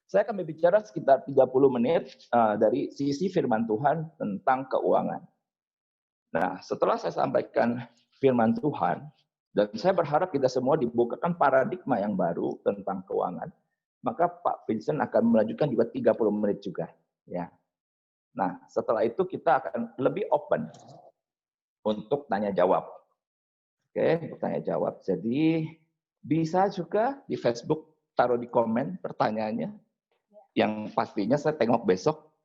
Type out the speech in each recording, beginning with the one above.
saya akan berbicara sekitar 30 menit dari sisi firman Tuhan tentang keuangan. Nah, setelah saya sampaikan firman Tuhan, dan saya berharap kita semua dibukakan paradigma yang baru tentang keuangan, maka Pak Vincent akan melanjutkan juga 30 menit juga. Ya. Nah, setelah itu kita akan lebih open untuk tanya jawab. Oke, untuk tanya jawab. Jadi bisa juga di Facebook taruh di komen pertanyaannya. Yang pastinya saya tengok besok.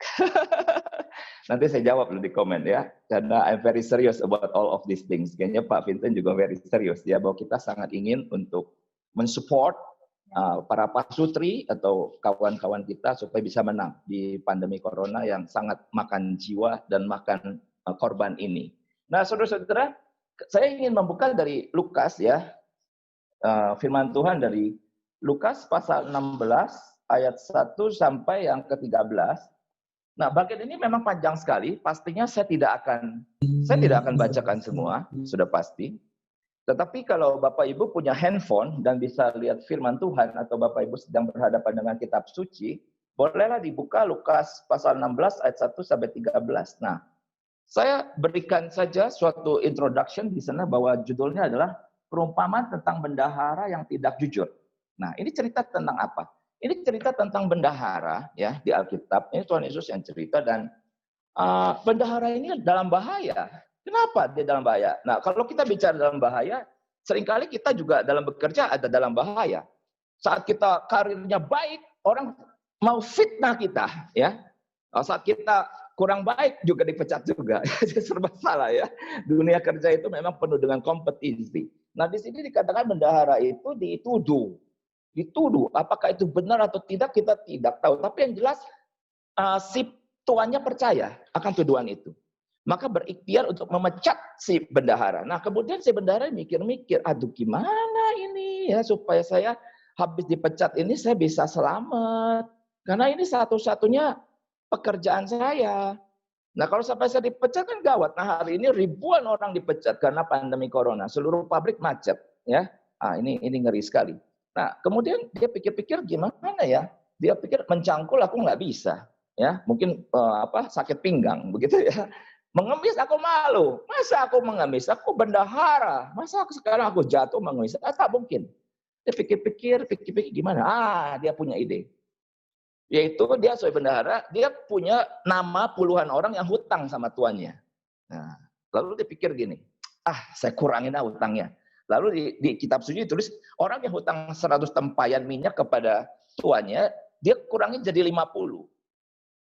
Nanti saya jawab di komen ya. Karena I'm very serious about all of these things. Kayaknya Pak Vincent juga very serious ya, bahwa kita sangat ingin untuk mensupport para pasutri atau kawan-kawan kita supaya bisa menang di pandemi corona yang sangat makan jiwa dan makan korban ini. Nah, saudara-saudara, saya ingin membuka dari Lukas ya, firman Tuhan dari Lukas pasal 16 ayat 1 sampai yang ke-13. Nah, bagian ini memang panjang sekali. Pastinya saya tidak akan bacakan semua, sudah pasti. Tetapi kalau Bapak Ibu punya handphone dan bisa lihat firman Tuhan atau Bapak Ibu sedang berhadapan dengan kitab suci, bolehlah dibuka Lukas pasal 16 ayat 1 sampai 13. Nah, saya berikan saja suatu introduction di sana bahwa judulnya adalah perumpamaan tentang bendahara yang tidak jujur. Nah, ini cerita tentang apa? Ini cerita tentang bendahara ya di Alkitab. Ini Tuhan Yesus yang cerita dan bendahara ini dalam bahaya. Kenapa dia dalam bahaya? Nah, kalau kita bicara dalam bahaya, seringkali kita juga dalam bekerja ada dalam bahaya. Saat kita karirnya baik, orang mau fitnah kita ya. Saat kita kurang baik juga dipecat juga. Serba salah ya. Dunia kerja itu memang penuh dengan kompetisi. Nah, di sini dikatakan bendahara itu dituduh. Apakah itu benar atau tidak kita tidak tahu. Tapi yang jelas si tuannya percaya akan tuduhan itu. Maka berikhtiar untuk memecat si bendahara. Nah, kemudian si bendahara mikir-mikir, aduh gimana ini ya supaya saya habis dipecat ini saya bisa selamat. Karena ini satu-satunya pekerjaan saya. Nah, kalau sampai saya dipecat kan gawat. Nah, hari ini ribuan orang dipecat karena pandemi corona. Seluruh pabrik macet, ya. Ini ngeri sekali. Nah, kemudian dia pikir-pikir gimana ya? Dia pikir mencangkul aku nggak bisa, ya. Mungkin sakit pinggang, begitu ya. Mengemis aku malu. Masa aku mengemis? Aku bendahara. Masa sekarang aku jatuh mengemis? Tak mungkin. Dia pikir-pikir gimana? Dia punya ide. Yaitu dia sebagai bendahara, dia punya nama puluhan orang yang hutang sama tuannya. Nah, lalu dia pikir gini, saya kurangin hutangnya. Lalu di kitab suci tulis, orang yang hutang 100 tempayan minyak kepada tuannya, dia kurangin jadi 50.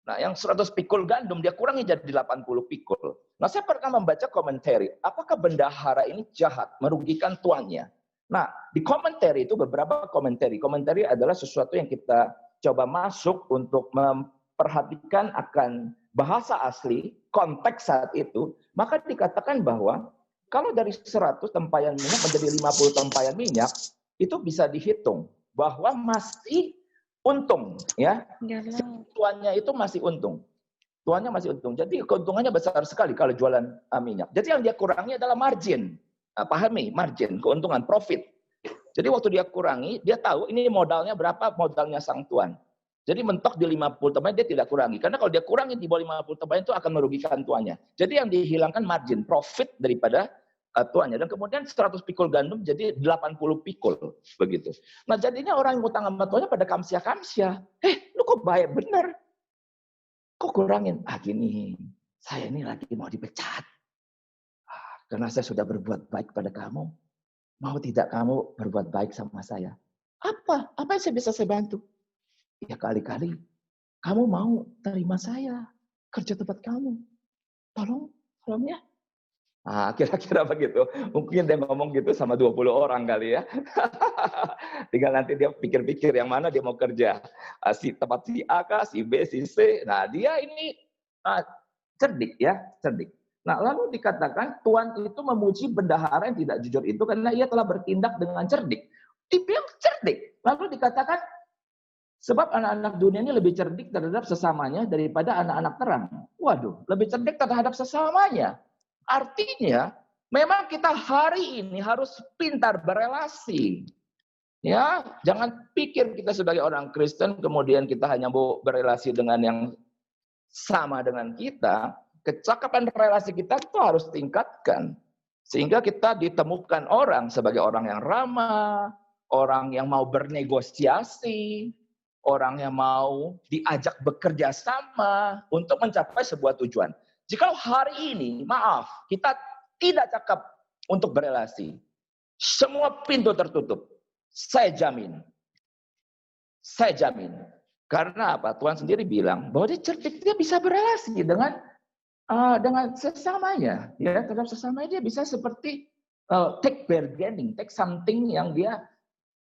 Nah, yang 100 pikul gandum, dia kurangi jadi 80 pikul. Nah, saya pernah membaca komentari, apakah bendahara ini jahat, merugikan tuannya? Nah, di komentari itu beberapa komentari. Komentari adalah sesuatu yang kita coba masuk untuk memperhatikan akan bahasa asli, konteks saat itu, maka dikatakan bahwa kalau dari 100 tempayan minyak menjadi 50 tempayan minyak, itu bisa dihitung bahwa masih untung, ya. Tuannya itu masih untung. Tuannya masih untung. Jadi keuntungannya besar sekali kalau jualan minyak. Jadi yang dia kurangi adalah margin. Pahami, margin, keuntungan, profit. Jadi waktu dia kurangi, dia tahu ini modalnya berapa, modalnya sang tuan. Jadi mentok di 50 tempayan dia tidak kurangi. Karena kalau dia kurangi di bawah 50 tempayan itu akan merugikan tuannya. Jadi yang dihilangkan margin, profit daripada tuannya. Dan kemudian 100 pikul gandum jadi 80 pikul. Begitu. Nah jadinya orang yang utang sama tuannya pada kamsia-kamsia. Lu kok baik bener? Kok kurangin? Gini, saya ini lagi mau dipecat. Karena saya sudah berbuat baik pada kamu. Mau tidak kamu berbuat baik sama saya? Apa? Apa yang saya bantu? Ya kali-kali kamu mau terima saya kerja tempat kamu. Tolong ya. Kira-kira begitu. Mungkin dia ngomong gitu sama 20 orang kali ya. Tinggal nanti dia pikir-pikir yang mana dia mau kerja. Si tempat si A kah, si B, si C. Nah dia ini cerdik ya, cerdik. Nah lalu dikatakan Tuhan itu memuji bendahara yang tidak jujur itu karena ia telah bertindak dengan cerdik. Dibilang cerdik. Lalu dikatakan sebab anak-anak dunia ini lebih cerdik terhadap sesamanya daripada anak-anak terang. Waduh, lebih cerdik terhadap sesamanya. Artinya, memang kita hari ini harus pintar berelasi. Ya, jangan pikir kita sebagai orang Kristen kemudian kita hanya mau berelasi dengan yang sama dengan kita. Kecakapan relasi kita itu harus tingkatkan. Sehingga kita ditemukan orang sebagai orang yang ramah, orang yang mau bernegosiasi, orang yang mau diajak bekerja sama untuk mencapai sebuah tujuan. Jika hari ini, maaf, kita tidak cakap untuk berelasi, semua pintu tertutup. Saya jamin. Saya jamin. Karena apa? Tuhan sendiri bilang bahwa dia cerdik, dia bisa berelasi dengan sesamanya. Ya, terhadap sesamanya dia bisa seperti take bargaining, take something yang dia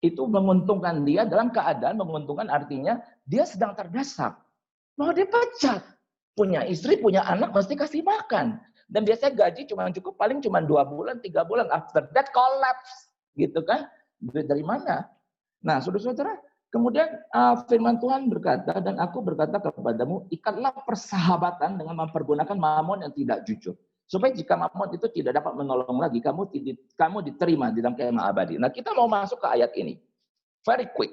itu menguntungkan dia dalam keadaan menguntungkan artinya dia sedang terdesak. Mau dia pecat. Punya istri, punya anak, mesti kasih makan. Dan biasanya gaji cuma cukup paling cuma 2 bulan, 3 bulan. After that collapse. Gitu kan. Duit dari mana? Nah, saudara-saudara, kemudian firman Tuhan berkata, dan aku berkata kepadamu, ikatlah persahabatan dengan mempergunakan mamon yang tidak jujur. Supaya jika mamon itu tidak dapat menolong lagi, kamu diterima di dalam kemah abadi. Nah, kita mau masuk ke ayat ini. Very quick.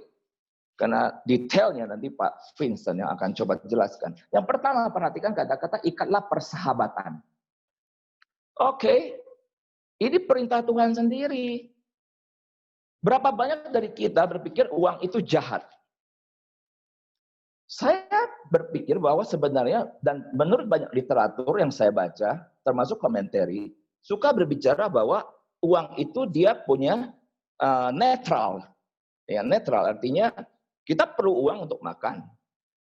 Karena detailnya nanti Pak Vincent yang akan coba jelaskan. Yang pertama, perhatikan kata-kata ikatlah persahabatan. Oke, ini perintah Tuhan sendiri. Berapa banyak dari kita berpikir uang itu jahat? Saya berpikir bahwa sebenarnya, dan menurut banyak literatur yang saya baca, termasuk komentari, suka berbicara bahwa uang itu dia punya netral. Ya, netral artinya kita perlu uang untuk makan.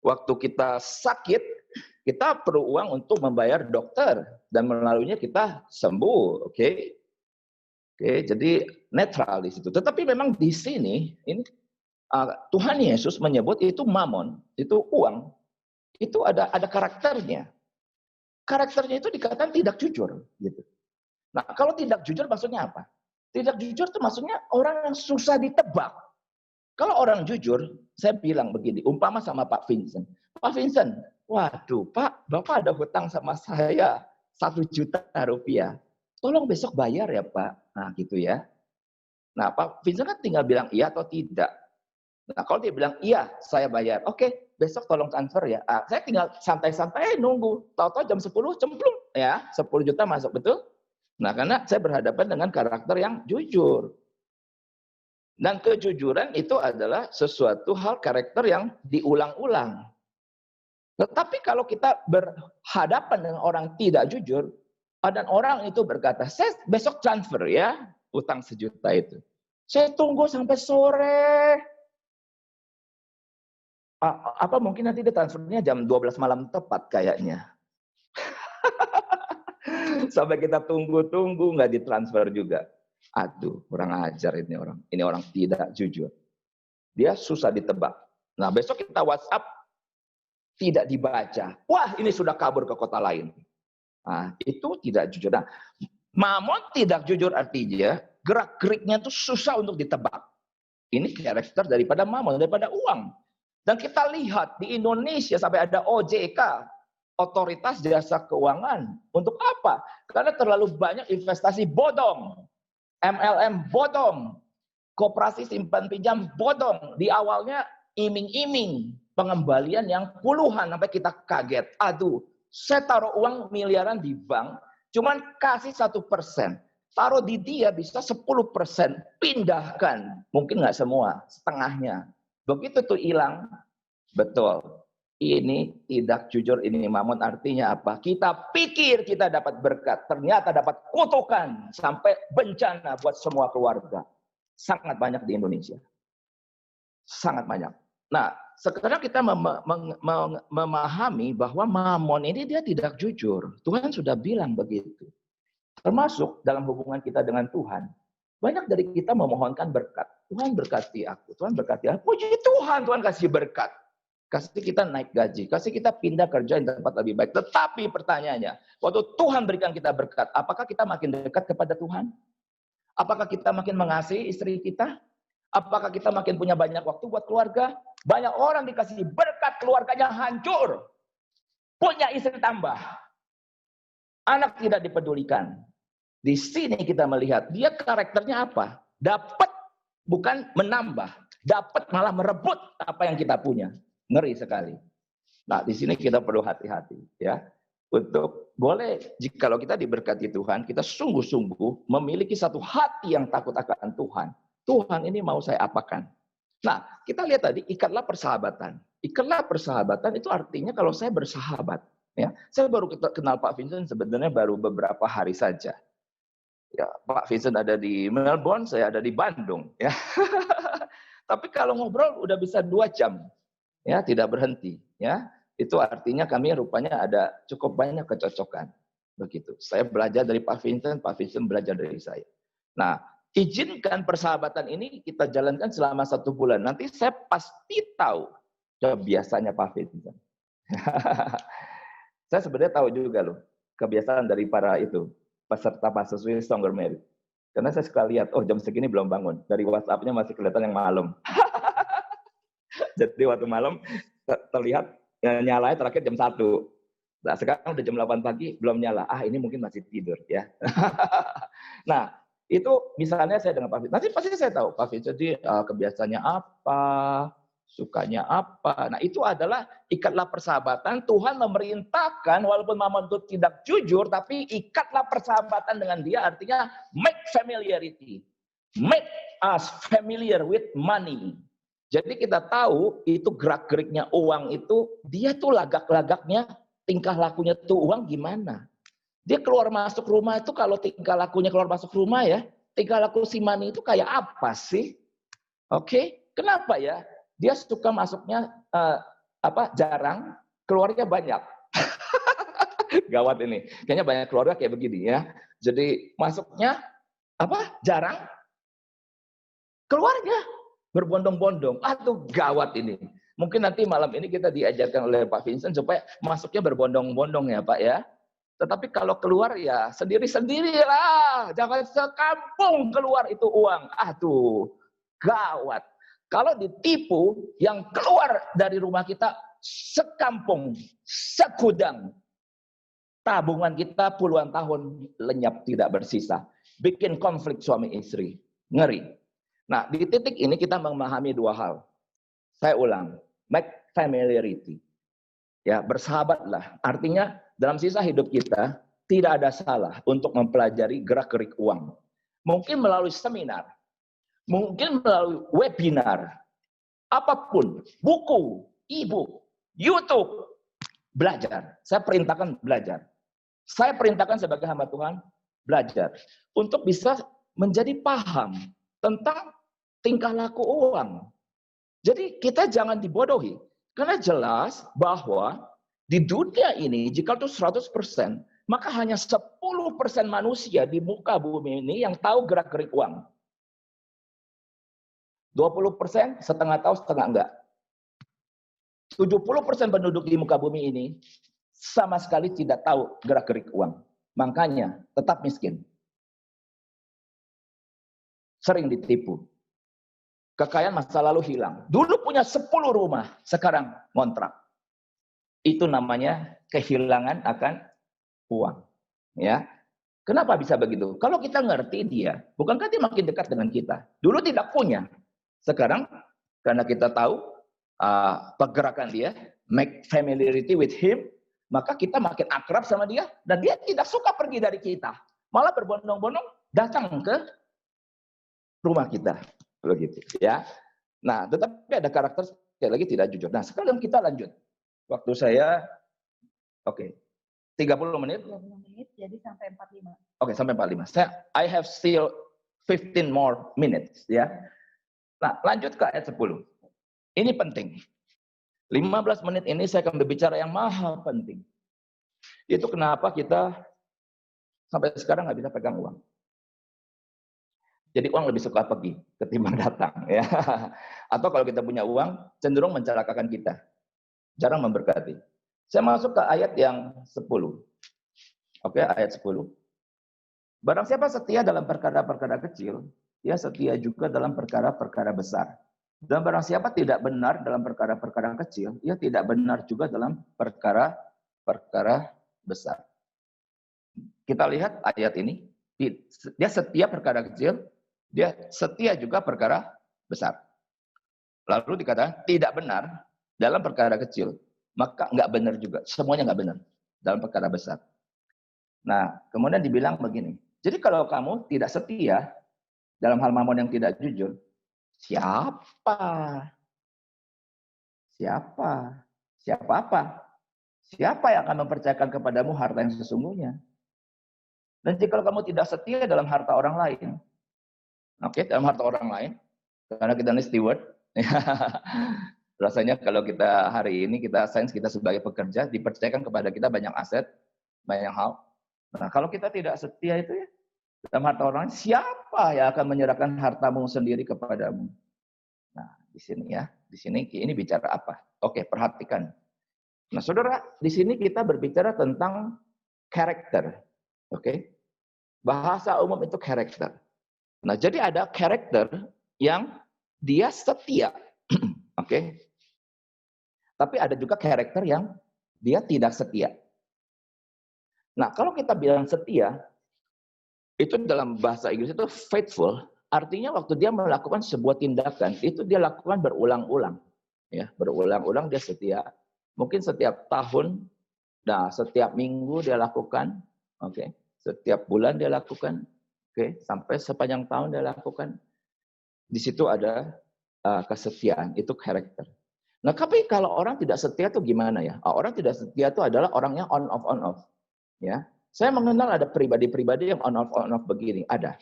Waktu kita sakit, kita perlu uang untuk membayar dokter. Dan melaluinya kita sembuh. Oke, jadi netral di situ. Tetapi memang di sini, ini Tuhan Yesus menyebut itu mamon, itu uang. Itu ada karakternya. Karakternya itu dikatakan tidak jujur. Gitu. Nah, kalau tidak jujur maksudnya apa? Tidak jujur itu maksudnya orang yang susah ditebak. Kalau orang jujur, saya bilang begini, umpama sama Pak Vincent. Pak Vincent, waduh Pak, Bapak ada hutang sama saya 1 juta rupiah. Tolong besok bayar ya Pak. Nah gitu ya. Nah Pak Vincent kan tinggal bilang iya atau tidak. Nah kalau dia bilang iya, saya bayar. Oke, besok tolong transfer ya. Saya tinggal santai-santai nunggu. Tahu-tahu jam 10 cemplung ya, 10 juta masuk, betul? Nah karena saya berhadapan dengan karakter yang jujur. Dan kejujuran itu adalah sesuatu hal karakter yang diulang-ulang. Tetapi kalau kita berhadapan dengan orang tidak jujur, dan orang itu berkata, saya besok transfer ya, utang 1 juta itu. Saya tunggu sampai sore. Apa mungkin nanti dia transfernya jam 12 malam tepat kayaknya. Sampai kita tunggu-tunggu nggak ditransfer juga. Aduh, kurang ajar ini orang. Ini orang tidak jujur. Dia susah ditebak. Nah, besok kita WhatsApp tidak dibaca. Wah, ini sudah kabur ke kota lain. Nah, itu tidak jujur. Nah, mamon tidak jujur artinya gerak-geriknya itu susah untuk ditebak. Ini karakter daripada mamon, daripada uang. Dan kita lihat di Indonesia sampai ada OJK, Otoritas Jasa Keuangan. Untuk apa? Karena terlalu banyak investasi bodong. MLM bodong. Koperasi simpan pinjam bodong. Di awalnya iming-iming. Pengembalian yang puluhan sampai kita kaget. Aduh, saya taruh uang miliaran di bank, cuman kasih 1%. Taruh di dia bisa 10%. Pindahkan. Mungkin nggak semua, setengahnya. Begitu tuh hilang, betul. Ini tidak jujur, ini mamon. Artinya apa? Kita pikir kita dapat berkat, ternyata dapat kutukan sampai bencana buat semua keluarga. Sangat banyak di Indonesia. Sangat banyak. Nah, sekarang kita memahami bahwa mamon ini dia tidak jujur. Tuhan sudah bilang begitu. Termasuk dalam hubungan kita dengan Tuhan. Banyak dari kita memohonkan berkat. Tuhan berkati aku, Tuhan berkati aku. Puji Tuhan, Tuhan kasih berkat. Kasih kita naik gaji, kasih kita pindah kerja di tempat lebih baik. Tetapi pertanyaannya, waktu Tuhan berikan kita berkat, apakah kita makin dekat kepada Tuhan? Apakah kita makin mengasihi istri kita? Apakah kita makin punya banyak waktu buat keluarga? Banyak orang dikasih berkat, keluarganya hancur. Punya istri tambah. Anak tidak dipedulikan. Di sini kita melihat, dia karakternya apa? Dapat bukan menambah, dapat malah merebut apa yang kita punya. Ngeri sekali. Nah, di sini kita perlu hati-hati ya. Untuk boleh jikalau kita diberkati Tuhan, kita sungguh-sungguh memiliki satu hati yang takut akan Tuhan. Tuhan ini mau saya apakan? Nah, kita lihat tadi ikatlah persahabatan. Ikatlah persahabatan itu artinya kalau saya bersahabat, ya. Saya baru kenal Pak Vincent sebenarnya baru beberapa hari saja. Ya, Pak Vincent ada di Melbourne, saya ada di Bandung, ya. Tapi kalau ngobrol udah bisa 2 jam, ya, tidak berhenti, ya. Itu artinya kami rupanya ada cukup banyak kecocokan. Begitu. Saya belajar dari Pak Vincent belajar dari saya. Nah, izinkan persahabatan ini kita jalankan selama 1 bulan. Nanti saya pasti tahu kebiasaannya Pak Vincent. Saya sebenarnya tahu juga loh kebiasaan dari para itu peserta mahasiswa Stronger Married. Karena saya suka lihat, oh jam segini belum bangun. Dari WhatsApp-nya masih kelihatan yang malam. Jadi waktu malam terlihat nyalanya terakhir jam 1. Nah, sekarang udah jam 8 pagi belum nyala. Ah, ini mungkin masih tidur ya. Nah, itu misalnya saya dengan Pak Vincent. Nanti pasti saya tahu Pak Vincent jadi kebiasaannya apa, sukanya apa. Nah, itu adalah ikatlah persahabatan. Tuhan memerintahkan walaupun Mammon itu tidak jujur, tapi ikatlah persahabatan dengan dia artinya make familiarity. Make us familiar with money. Jadi kita tahu itu gerak-geriknya uang itu, dia tuh lagak-lagaknya, tingkah lakunya tuh uang gimana. Dia keluar masuk rumah itu kalau tingkah lakunya keluar masuk rumah ya, tingkah laku si Mani itu kayak apa sih? Oke, kenapa ya? Dia suka masuknya jarang, keluarnya banyak. Gawat ini. Kayaknya banyak keluarga kayak begini ya. Jadi masuknya jarang, keluarnya berbondong-bondong. Aduh, gawat ini. Mungkin nanti malam ini kita diajarkan oleh Pak Vincent supaya masuknya berbondong-bondong ya Pak ya. Tetapi kalau keluar ya sendiri-sendirilah. Jangan sekampung keluar itu uang. Aduh, gawat. Kalau ditipu, yang keluar dari rumah kita sekampung, segudang. Tabungan kita puluhan tahun lenyap tidak bersisa. Bikin konflik suami istri. Ngeri. Nah, di titik ini kita memahami 2 hal. Saya ulang, make familiarity. Ya, bersahabatlah. Artinya dalam sisa hidup kita tidak ada salah untuk mempelajari gerak-gerik uang. Mungkin melalui seminar, mungkin melalui webinar, apapun, buku, e-book, YouTube, belajar. Saya perintahkan belajar. Saya perintahkan sebagai hamba Tuhan belajar untuk bisa menjadi paham tentang tingkah laku uang. Jadi kita jangan dibodohi. Karena jelas bahwa di dunia ini, jika itu 100%, maka hanya 10% manusia di muka bumi ini yang tahu gerak-gerik uang. 20% setengah tahu, setengah enggak. 70% penduduk di muka bumi ini sama sekali tidak tahu gerak-gerik uang. Makanya tetap miskin. Sering ditipu. Kekayaan masa lalu hilang. Dulu punya 10 rumah, sekarang ngontrak. Itu namanya kehilangan akan uang. Ya. Kenapa bisa begitu? Kalau kita ngerti dia, bukankah dia makin dekat dengan kita? Dulu tidak punya. Sekarang karena kita tahu pergerakan dia, make familiarity with him, maka kita makin akrab sama dia dan dia tidak suka pergi dari kita. Malah berbondong-bondong datang ke rumah kita. Begitu ya. Nah, tetapi ada karakter sekali lagi tidak jujur. Nah, sekarang kita lanjut. Waktu saya 30 menit. 30 menit jadi sampai 45. Oke, sampai 45. I have still 15 more minutes ya. Nah, lanjut ke ayat 10. Ini penting. 15 menit ini saya akan berbicara yang maha penting. Itu kenapa kita sampai sekarang nggak bisa pegang uang. Jadi uang lebih suka pergi ketimbang datang ya. Atau kalau kita punya uang cenderung mencelakakan kita. Jarang memberkati. Saya masuk ke ayat yang 10. Oke, ayat 10. Barang siapa setia dalam perkara-perkara kecil, dia setia juga dalam perkara-perkara besar. Dan barang siapa tidak benar dalam perkara-perkara kecil, dia tidak benar juga dalam perkara-perkara besar. Kita lihat ayat ini, dia setia perkara kecil, dia setia juga perkara besar. Lalu dikatakan tidak benar dalam perkara kecil, maka nggak benar juga. Semuanya nggak benar dalam perkara besar. Nah, kemudian dibilang begini, jadi kalau kamu tidak setia dalam hal mamon yang tidak jujur, siapa? Siapa? Siapa apa? Siapa yang akan mempercayakan kepadamu harta yang sesungguhnya? Dan jika kamu tidak setia dalam harta orang lain, oke, dalam harta orang lain, karena kita ini steward, rasanya kalau kita hari ini kita sense kita sebagai pekerja dipercayakan kepada kita banyak aset, banyak hal. Nah, kalau kita tidak setia itu ya, dalam harta orang lain, siapa yang akan menyerahkan hartamu sendiri kepadamu? Nah, di sini ya, di sini ini bicara apa? Oke, perhatikan. Nah, saudara, di sini kita berbicara tentang karakter. Oke. Bahasa umum itu karakter. Nah, jadi ada karakter yang dia setia. Oke. Tapi ada juga karakter yang dia tidak setia. Nah, kalau kita bilang setia, itu dalam bahasa Inggris itu faithful, artinya waktu dia melakukan sebuah tindakan, itu dia lakukan berulang-ulang. Ya, berulang-ulang dia setia. Mungkin setiap tahun, nah setiap minggu dia lakukan, oke. Setiap bulan dia lakukan, oke. Sampai sepanjang tahun dia lakukan. Di situ ada kesetiaan, itu karakter. Nah, tapi kalau orang tidak setia itu gimana ya? Orang tidak setia itu adalah orangnya on off. Ya, saya mengenal ada pribadi-pribadi yang on off begini, ada.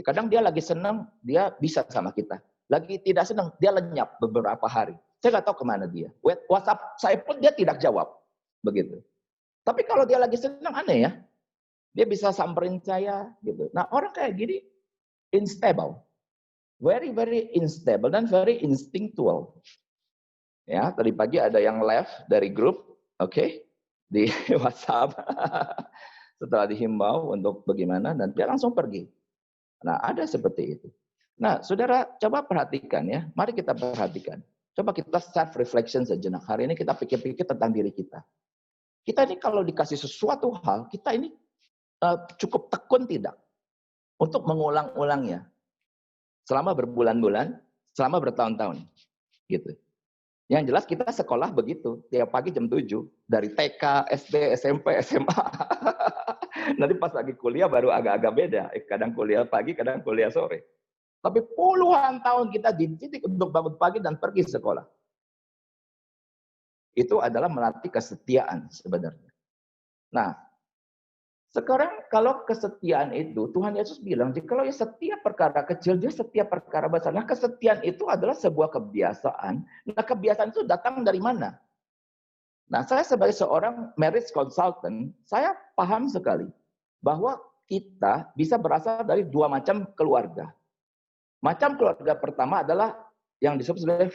Kadang dia lagi senang, dia bisa sama kita. Lagi tidak senang, dia lenyap beberapa hari. Saya nggak tahu kemana dia. WhatsApp saya pun dia tidak jawab, begitu. Tapi kalau dia lagi senang, aneh ya. Dia bisa samperin saya, gitu. Nah, orang kayak gini unstable, very unstable dan very instinctual. Ya, tadi pagi ada yang left dari grup, oke, di WhatsApp. Setelah dihimbau untuk bagaimana, dan dia langsung pergi. Nah, ada seperti itu. Nah, saudara, coba perhatikan ya. Mari kita perhatikan. Coba kita self-reflection sejenak. Hari ini kita pikir-pikir tentang diri kita. Kita ini kalau dikasih sesuatu hal, kita ini cukup tekun tidak? Untuk mengulang-ulangnya. Selama berbulan-bulan, selama bertahun-tahun. Gitu. Yang jelas kita sekolah begitu. Tiap pagi jam 7. Dari TK, SD, SMP, SMA. Nanti pas lagi kuliah baru agak-agak beda. Kadang kuliah pagi, kadang kuliah sore. Tapi puluhan tahun kita dididik untuk bangun pagi dan pergi sekolah. Itu adalah melatih kesetiaan sebenarnya. Nah, sekarang kalau kesetiaan itu, Tuhan Yesus bilang, kalau ya setiap perkara kecil, dia setiap perkara besar. Nah, kesetiaan itu adalah sebuah kebiasaan. Nah, kebiasaan itu datang dari mana? Nah, saya sebagai seorang marriage consultant, saya paham sekali bahwa kita bisa berasal dari dua macam keluarga. Macam keluarga pertama adalah yang disebut sebagai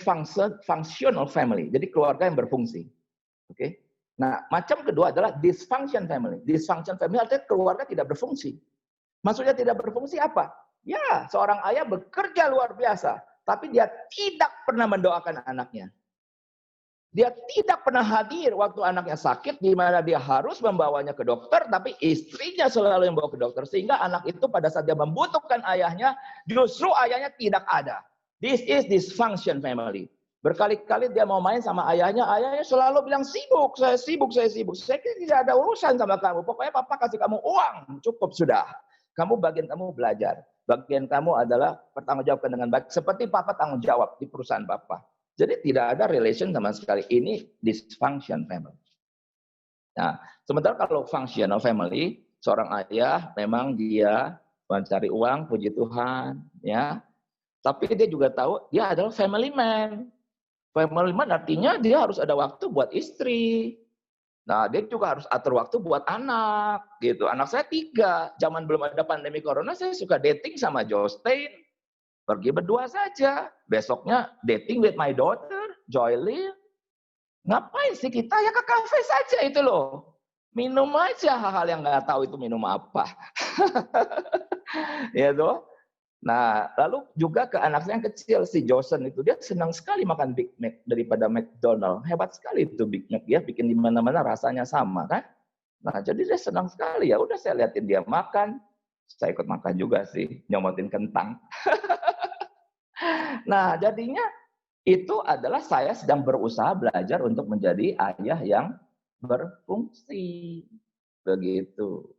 functional family, jadi keluarga yang berfungsi. Oke. Nah, macam kedua adalah dysfunction family. Dysfunction family artinya keluarga tidak berfungsi. Maksudnya tidak berfungsi apa? Ya, seorang ayah bekerja luar biasa, tapi dia tidak pernah mendoakan anaknya. Dia tidak pernah hadir waktu anaknya sakit, di mana dia harus membawanya ke dokter, tapi istrinya selalu yang bawa ke dokter. Sehingga anak itu pada saat dia membutuhkan ayahnya, justru ayahnya tidak ada. This is dysfunction family. Berkali-kali dia mau main sama ayahnya selalu bilang sibuk, saya sibuk. Saya kira tidak ada urusan sama kamu. Pokoknya papa kasih kamu uang, cukup sudah. Bagian kamu belajar. Bagian kamu adalah pertanggungjawabkan dengan baik. Seperti papa tanggung jawab di perusahaan papa. Jadi tidak ada relation sama sekali. Ini dysfunction family. Nah, sementara kalau functional family, seorang ayah memang dia mencari uang, puji Tuhan, ya. Tapi dia juga tahu dia adalah family man. Family man artinya dia harus ada waktu buat istri. Nah, dia juga harus atur waktu buat anak, gitu. Anak saya 3. Zaman belum ada pandemi corona, saya suka dating sama Justin. Pergi berdua saja. Besoknya dating with my daughter, Joylyn. Ngapain sih kita? Ya ke kafe saja itu loh. Minum aja hal-hal yang nggak tahu itu minum apa. Ya toh. Nah, lalu juga ke anak saya yang kecil, si Johnson itu. Dia senang sekali makan Big Mac daripada McDonald. Hebat sekali itu Big Mac. Dia bikin di mana-mana rasanya sama kan. Nah, jadi dia senang sekali. Ya udah saya liatin dia makan. Saya ikut makan juga sih. Nyomotin kentang. Nah, jadinya itu adalah saya sedang berusaha belajar untuk menjadi ayah yang berfungsi. Begitu.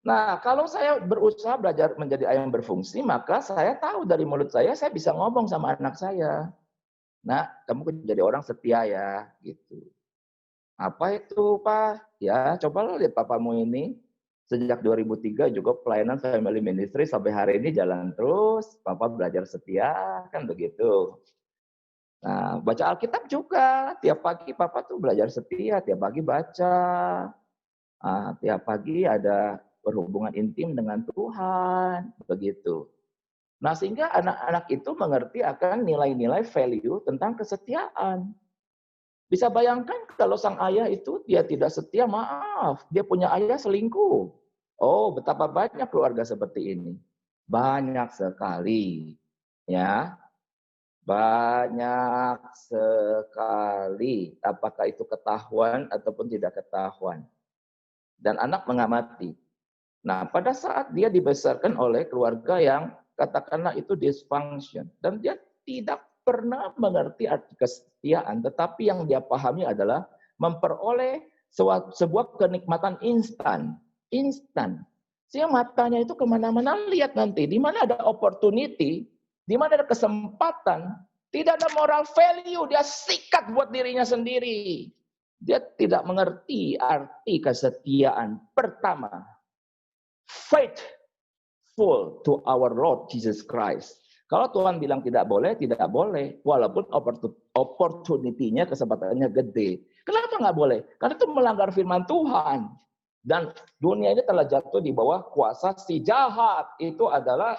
Nah, kalau saya berusaha belajar menjadi ayah yang berfungsi, maka saya tahu dari mulut saya bisa ngomong sama anak saya. Nah, kamu kan jadi orang setia ya, gitu. Apa itu, Pak? Ya, coba lo lihat papamu ini. Sejak 2003 juga pelayanan family ministry sampai hari ini jalan terus. Papa belajar setia, kan begitu. Nah, baca Alkitab juga. Tiap pagi Papa tuh belajar setia, tiap pagi baca. Tiap pagi ada berhubungan intim dengan Tuhan, begitu. Nah, sehingga anak-anak itu mengerti akan nilai-nilai value tentang kesetiaan. Bisa bayangkan kalau sang ayah itu dia tidak setia, maaf, dia punya ayah selingkuh. Oh, betapa banyak keluarga seperti ini. Banyak sekali. Ya, banyak sekali. Apakah itu ketahuan ataupun tidak ketahuan. Dan anak mengamati. Nah, pada saat dia dibesarkan oleh keluarga yang katakanlah itu dysfunction. Dan dia tidak pernah mengerti arti kesetiaan. Tetapi yang dia pahami adalah memperoleh sebuah kenikmatan instan. Instan. Sehingga matanya itu kemana-mana lihat nanti. Di mana ada opportunity, di mana ada kesempatan, tidak ada moral value, dia sikat buat dirinya sendiri. Dia tidak mengerti arti kesetiaan. Pertama, faithful to our Lord Jesus Christ. Kalau Tuhan bilang tidak boleh, tidak boleh. Walaupun opportunity-nya, kesempatannya gede. Kenapa nggak boleh? Karena itu melanggar firman Tuhan. Dan dunia ini telah jatuh di bawah kuasa si jahat. Itu adalah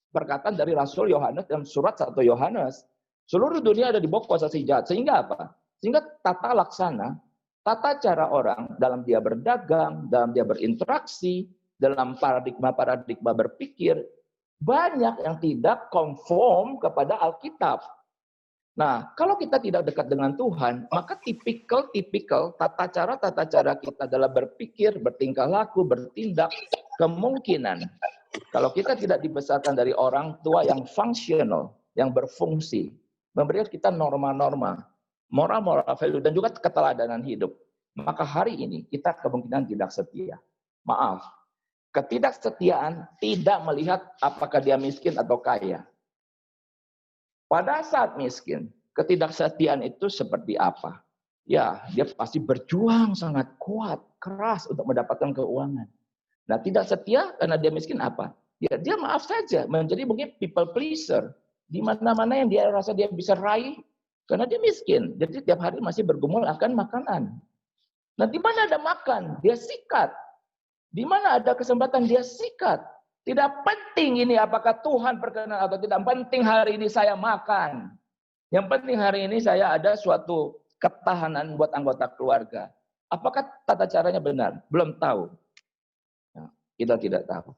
perkataan dari Rasul Yohanes dalam surat 1 Yohanes. Seluruh dunia ada di bawah kuasa si jahat. Sehingga apa? Sehingga tata laksana, tata cara orang dalam dia berdagang, dalam dia berinteraksi, dalam paradigma berpikir, banyak yang tidak konform kepada Alkitab. Nah, kalau kita tidak dekat dengan Tuhan, maka tipikal tata cara kita dalam berpikir, bertingkah laku, bertindak, kemungkinan kalau kita tidak dibesarkan dari orang tua yang fungsional, yang berfungsi, memberikan kita norma-norma, moral value, dan juga keteladanan hidup, maka hari ini kita kemungkinan tidak setia. Maaf, ketidaksetiaan tidak melihat apakah dia miskin atau kaya. Pada saat miskin, ketidaksetiaan itu seperti apa? Ya, dia pasti berjuang sangat kuat, keras untuk mendapatkan keuangan. Nah, tidak setia karena dia miskin apa? Ya, dia maaf saja, menjadi mungkin people pleaser. Di mana-mana yang dia rasa dia bisa raih, karena dia miskin. Jadi tiap hari masih bergumul akan makanan. Nah, di mana ada makan, dia sikat. Di mana ada kesempatan dia sikat. Tidak penting ini apakah Tuhan berkenan atau tidak. Penting hari ini saya makan. Yang penting hari ini saya ada suatu ketahanan buat anggota keluarga. Apakah tata caranya benar? Belum tahu. Nah, kita tidak tahu.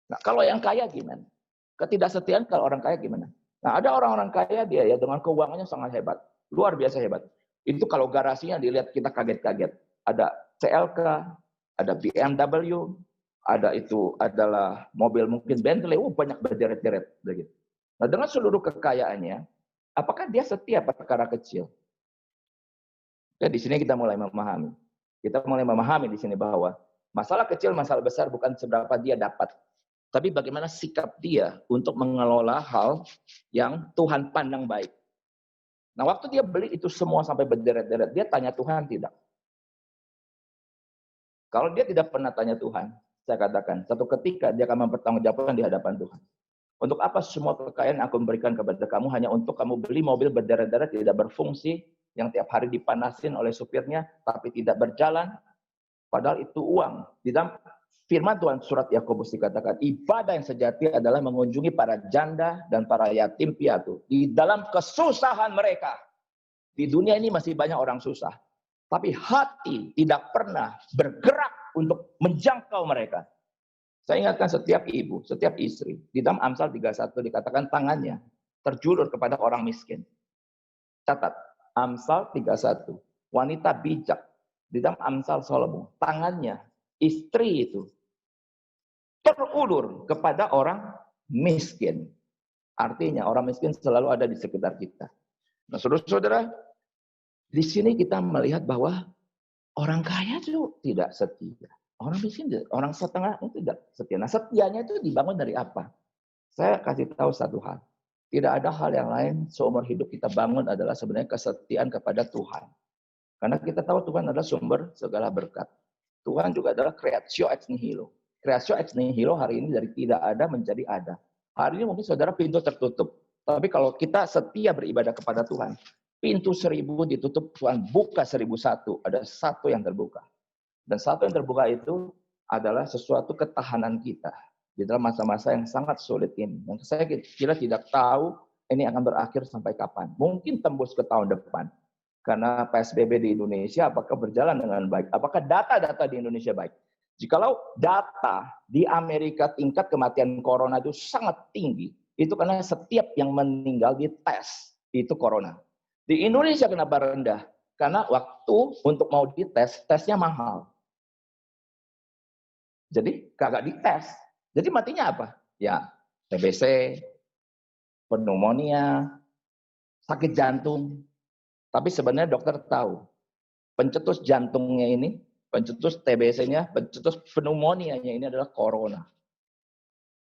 Nah, kalau yang kaya gimana? Ketidaksetiaan kalau orang kaya gimana? Nah, ada orang-orang kaya dia ya dengan keuangannya sangat hebat. Luar biasa hebat. Itu kalau garasinya dilihat kita kaget-kaget. Ada CLK, ada BMW, ada itu adalah mobil mungkin Bentley, banyak berderet-deret begitu. Nah, dengan seluruh kekayaannya, apakah dia setia perkara kecil? Ya, di sini kita mulai memahami. Kita mulai memahami di sini bahwa masalah kecil, masalah besar bukan seberapa dia dapat, tapi bagaimana sikap dia untuk mengelola hal yang Tuhan pandang baik. Nah, waktu dia beli itu semua sampai berderet-deret, dia tanya Tuhan tidak? Kalau dia tidak pernah tanya Tuhan, saya katakan, satu ketika dia akan mempertanggungjawabkan di hadapan Tuhan. Untuk apa semua kekayaan aku memberikan kepada kamu hanya untuk kamu beli mobil berderet-deret tidak berfungsi, yang tiap hari dipanasin oleh supirnya, tapi tidak berjalan, padahal itu uang. Di dalam firman Tuhan surat Yakobus dikatakan, ibadah yang sejati adalah mengunjungi para janda dan para yatim piatu di dalam kesusahan mereka. Di dunia ini masih banyak orang susah, tapi hati tidak pernah bergerak untuk menjangkau mereka. Saya ingatkan setiap ibu, setiap istri, di dalam Amsal 31 dikatakan tangannya terjulur kepada orang miskin. Catat, Amsal 31, wanita bijak, di dalam Amsal Salomo, tangannya, istri itu, terulur kepada orang miskin. Artinya orang miskin selalu ada di sekitar kita. Nah, saudara-saudara, di sini kita melihat bahwa orang kaya itu tidak setia. Orang miskin, orang setengah itu tidak setia. Nah, setianya itu dibangun dari apa? Saya kasih tahu satu hal. Tidak ada hal yang lain seumur hidup kita bangun adalah sebenarnya kesetiaan kepada Tuhan. Karena kita tahu Tuhan adalah sumber segala berkat. Tuhan juga adalah creatio ex nihilo. Creatio ex nihilo hari ini dari tidak ada menjadi ada. Hari ini mungkin saudara pintu tertutup. Tapi kalau kita setia beribadah kepada Tuhan, pintu 1000 ditutup, Tuhan buka 1001. Ada satu yang terbuka. Dan satu yang terbuka itu adalah sesuatu ketahanan kita di dalam masa-masa yang sangat sulit ini. Dan saya kira tidak tahu ini akan berakhir sampai kapan. Mungkin tembus ke tahun depan. Karena PSBB di Indonesia apakah berjalan dengan baik? Apakah data-data di Indonesia baik? Jikalau data di Amerika tingkat kematian corona itu sangat tinggi, itu karena setiap yang meninggal dites itu corona. Di Indonesia kenapa rendah? Karena waktu untuk mau dites, tesnya mahal. Jadi kagak dites. Jadi matinya apa? Ya TBC, pneumonia, sakit jantung. Tapi sebenarnya dokter tahu, pencetus jantungnya ini, pencetus TBC-nya, pencetus pneumonia-nya ini adalah corona.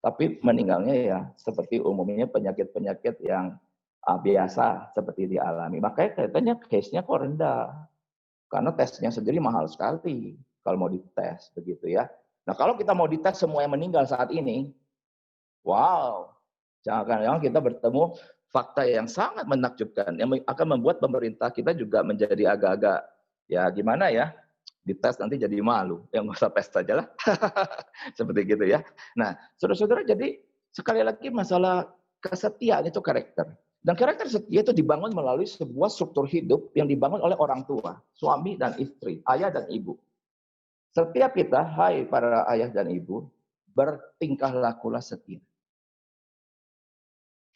Tapi meninggalnya ya seperti umumnya penyakit-penyakit yang biasa seperti dialami. Makanya katanya case-nya kok rendah. Karena tesnya sendiri mahal sekali kalau mau dites begitu ya. Nah, kalau kita mau dites semua yang meninggal saat ini, wow, jangan-jangan kita bertemu fakta yang sangat menakjubkan, yang akan membuat pemerintah kita juga menjadi agak-agak, ya gimana ya, dites nanti jadi malu, yang nggak usah tes saja lah, seperti gitu ya. Nah, saudara-saudara, jadi sekali lagi masalah kesetiaan itu karakter. Dan karakter setia itu dibangun melalui sebuah struktur hidup yang dibangun oleh orang tua, suami dan istri, ayah dan ibu. Setiap kita, hai para ayah dan ibu, bertingkah lakulah setia.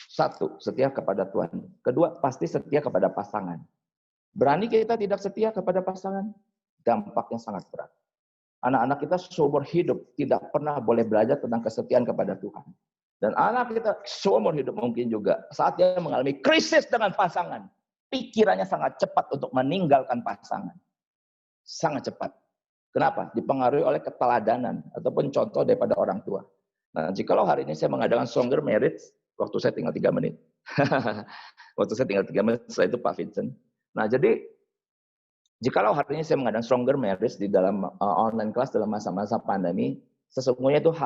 Satu, setia kepada Tuhan. Kedua, pasti setia kepada pasangan. Berani kita tidak setia kepada pasangan, dampaknya sangat berat. Anak-anak kita seumur hidup tidak pernah boleh belajar tentang kesetiaan kepada Tuhan. Dan anak kita seumur hidup mungkin juga saat dia mengalami krisis dengan pasangan, pikirannya sangat cepat untuk meninggalkan pasangan. Sangat cepat. Kenapa? Dipengaruhi oleh keteladanan ataupun contoh daripada orang tua. Nah, jikalau hari ini saya mengadakan Stronger Marriage, waktu saya tinggal 3 menit. Waktu saya tinggal 3 menit, setelah itu Pak Vincent. Nah, jadi jikalau hari ini saya mengadakan Stronger Marriage di dalam online class dalam masa-masa pandemi, sesungguhnya itu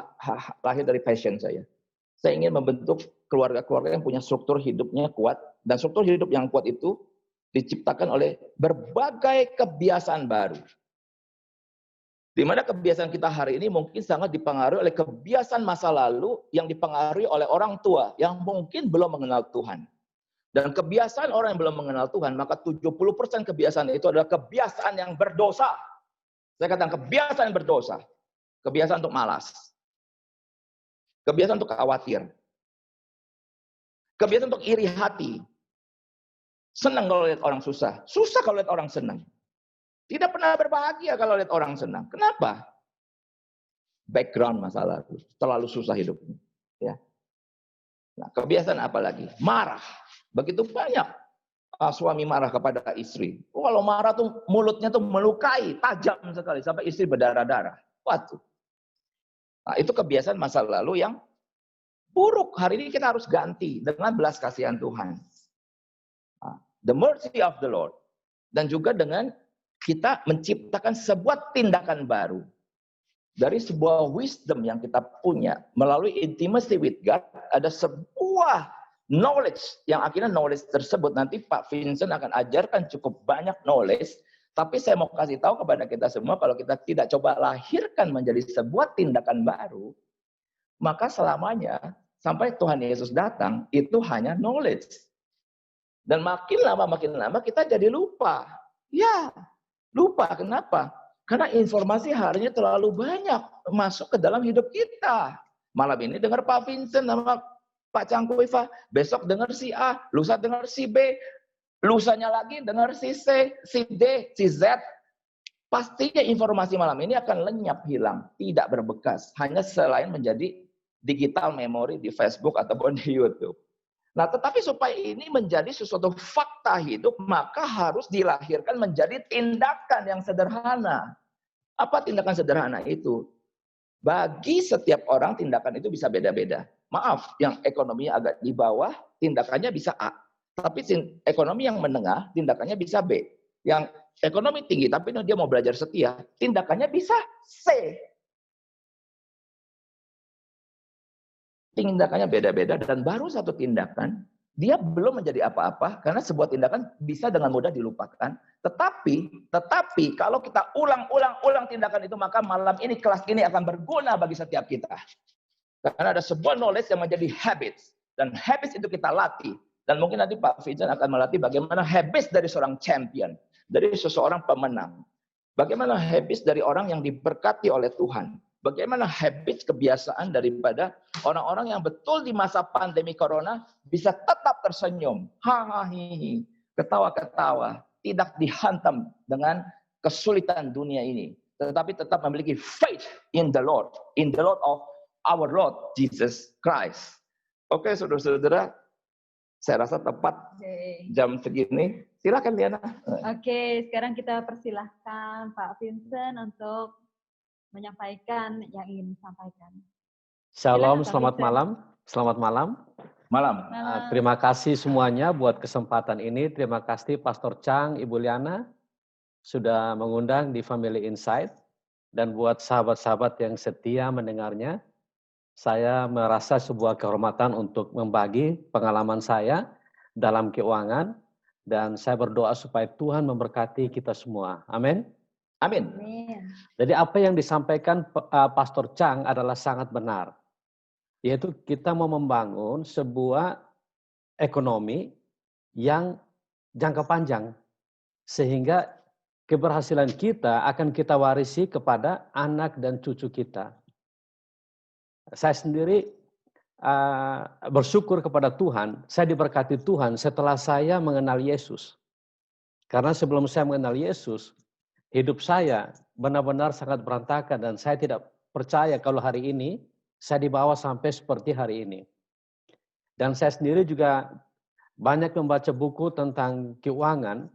lahir dari passion saya. Saya ingin membentuk keluarga-keluarga yang punya struktur hidupnya kuat, dan struktur hidup yang kuat itu diciptakan oleh berbagai kebiasaan baru. Di mana kebiasaan kita hari ini mungkin sangat dipengaruhi oleh kebiasaan masa lalu yang dipengaruhi oleh orang tua yang mungkin belum mengenal Tuhan. Dan kebiasaan orang yang belum mengenal Tuhan, maka 70% kebiasaan itu adalah kebiasaan yang berdosa. Saya katakan kebiasaan yang berdosa. Kebiasaan untuk malas. Kebiasaan untuk khawatir. Kebiasaan untuk iri hati. Senang kalau lihat orang susah. Susah kalau lihat orang senang. Tidak pernah berbahagia kalau lihat orang senang. Kenapa? Background masalah. Terlalu susah hidupnya. Ya. Nah, kebiasaan apa lagi? Marah. Begitu banyak suami marah kepada istri. Kalau marah tuh mulutnya tuh melukai, tajam sekali. Sampai istri berdarah-darah. Waduh. Nah, itu kebiasaan masa lalu yang buruk. Hari ini kita harus ganti dengan belas kasihan Tuhan. The mercy of the Lord. Dan juga dengan kita menciptakan sebuah tindakan baru. Dari sebuah wisdom yang kita punya. Melalui intimacy with God. Ada sebuah knowledge. Yang akhirnya knowledge tersebut. Nanti Pak Vincent akan ajarkan cukup banyak knowledge. Tapi saya mau kasih tahu kepada kita semua. Kalau kita tidak coba lahirkan menjadi sebuah tindakan baru. Maka selamanya sampai Tuhan Yesus datang. Itu hanya knowledge. Dan makin lama kita jadi lupa. Ya, lupa. Kenapa? Karena informasi hari ini terlalu banyak masuk ke dalam hidup kita. Malam ini dengar Pak Vincent sama Pak Cangkuifa. Besok dengar si A, lusa dengar si B. Lusanya lagi dengar si C, si D, si Z. Pastinya informasi malam ini akan lenyap, hilang. Tidak berbekas. Hanya selain menjadi digital memory di Facebook ataupun di YouTube. Nah, tetapi supaya ini menjadi sesuatu fakta hidup, maka harus dilahirkan menjadi tindakan yang sederhana. Apa tindakan sederhana itu? Bagi setiap orang tindakan itu bisa beda-beda. Maaf, yang ekonominya agak di bawah, tindakannya bisa A. Tapi ekonomi yang menengah, tindakannya bisa B. Yang ekonomi tinggi, tapi dia mau belajar setia, tindakannya bisa C. Tindakannya beda-beda dan baru satu tindakan, dia belum menjadi apa-apa karena sebuah tindakan bisa dengan mudah dilupakan. Tetapi kalau kita ulang tindakan itu, maka malam ini kelas ini akan berguna bagi setiap kita. Karena ada sebuah knowledge yang menjadi habits. Dan habits itu kita latih. Dan mungkin nanti Pak Vincent akan melatih bagaimana habits dari seorang champion. Dari seseorang pemenang. Bagaimana habits dari orang yang diberkati oleh Tuhan. Bagaimana habits kebiasaan daripada orang-orang yang betul di masa pandemi corona bisa tetap tersenyum. Hahaha, ketawa-ketawa. Tidak dihantam dengan kesulitan dunia ini. Tetapi tetap memiliki faith in the Lord. In the Lord of our Lord Jesus Christ. Oke, saudara-saudara, saya rasa tepat jam segini. Silakan Liana. Oke, sekarang kita persilahkan Pak Vincent untuk menyampaikan yang ingin disampaikan. Shalom, Silakan, selamat Vincent. malam. Selamat malam. Malam. Terima kasih semuanya buat kesempatan ini. Terima kasih Pastor Chang, Ibu Liana sudah mengundang di Family Insight. Dan buat sahabat-sahabat yang setia mendengarnya, saya merasa sebuah kehormatan untuk membagi pengalaman saya dalam keuangan. Dan saya berdoa supaya Tuhan memberkati kita semua. Amin. Amin. Jadi apa yang disampaikan Pastor Chang adalah sangat benar. Yaitu kita mau membangun sebuah ekonomi yang jangka panjang. Sehingga keberhasilan kita akan kita warisi kepada anak dan cucu kita. Saya sendiri bersyukur kepada Tuhan, saya diberkati Tuhan setelah saya mengenal Yesus. Karena sebelum saya mengenal Yesus, hidup saya benar-benar sangat berantakan dan saya tidak percaya kalau hari ini saya dibawa sampai seperti hari ini. Dan saya sendiri juga banyak membaca buku tentang keuangan.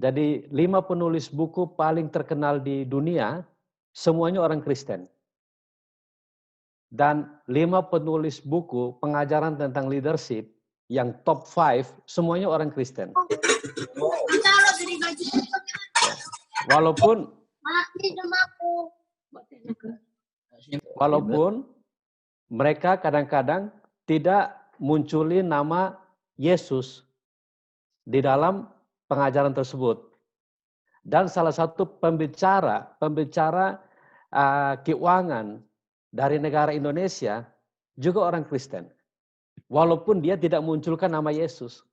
Jadi 5 penulis buku paling terkenal di dunia, semuanya orang Kristen. Dan 5 penulis buku pengajaran tentang leadership yang top 5, semuanya orang Kristen. Walaupun mereka kadang-kadang tidak munculin nama Yesus di dalam pengajaran tersebut. Dan salah satu pembicara keuangan dari negara Indonesia juga orang Kristen. Walaupun dia tidak munculkan nama Yesus.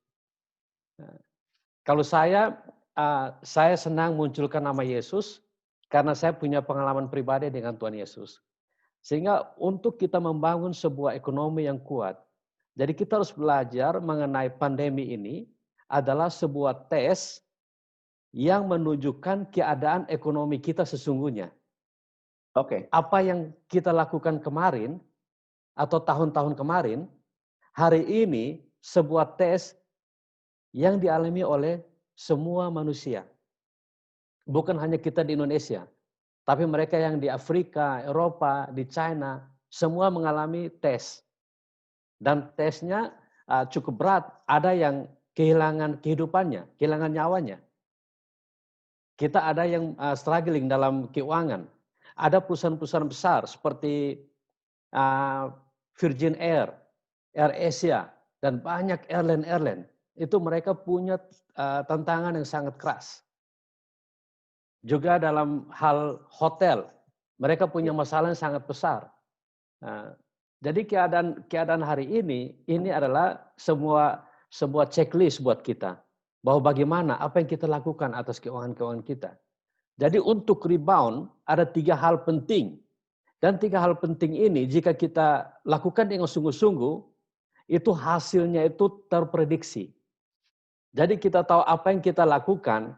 Kalau saya senang munculkan nama Yesus karena saya punya pengalaman pribadi dengan Tuhan Yesus. Sehingga untuk kita membangun sebuah ekonomi yang kuat, jadi kita harus belajar mengenai pandemi ini adalah sebuah tes yang menunjukkan keadaan ekonomi kita sesungguhnya. Oke. Apa yang kita lakukan kemarin atau tahun-tahun kemarin, hari ini sebuah tes yang dialami oleh semua manusia. Bukan hanya kita di Indonesia, tapi mereka yang di Afrika, Eropa, di China, semua mengalami tes. Dan tesnya cukup berat, ada yang kehilangan kehidupannya, kehilangan nyawanya. Kita ada yang struggling dalam keuangan. Ada perusahaan-perusahaan besar seperti Virgin Air, AirAsia, dan banyak airline. Itu mereka punya tantangan yang sangat keras. Juga dalam hal hotel, mereka punya masalah yang sangat besar. Jadi keadaan hari ini adalah sebuah checklist buat kita. Bahwa bagaimana, apa yang kita lakukan atas keuangan-keuangan kita. Jadi untuk rebound ada 3 hal penting. Dan 3 hal penting ini jika kita lakukan dengan sungguh-sungguh, itu hasilnya itu terprediksi. Jadi kita tahu apa yang kita lakukan,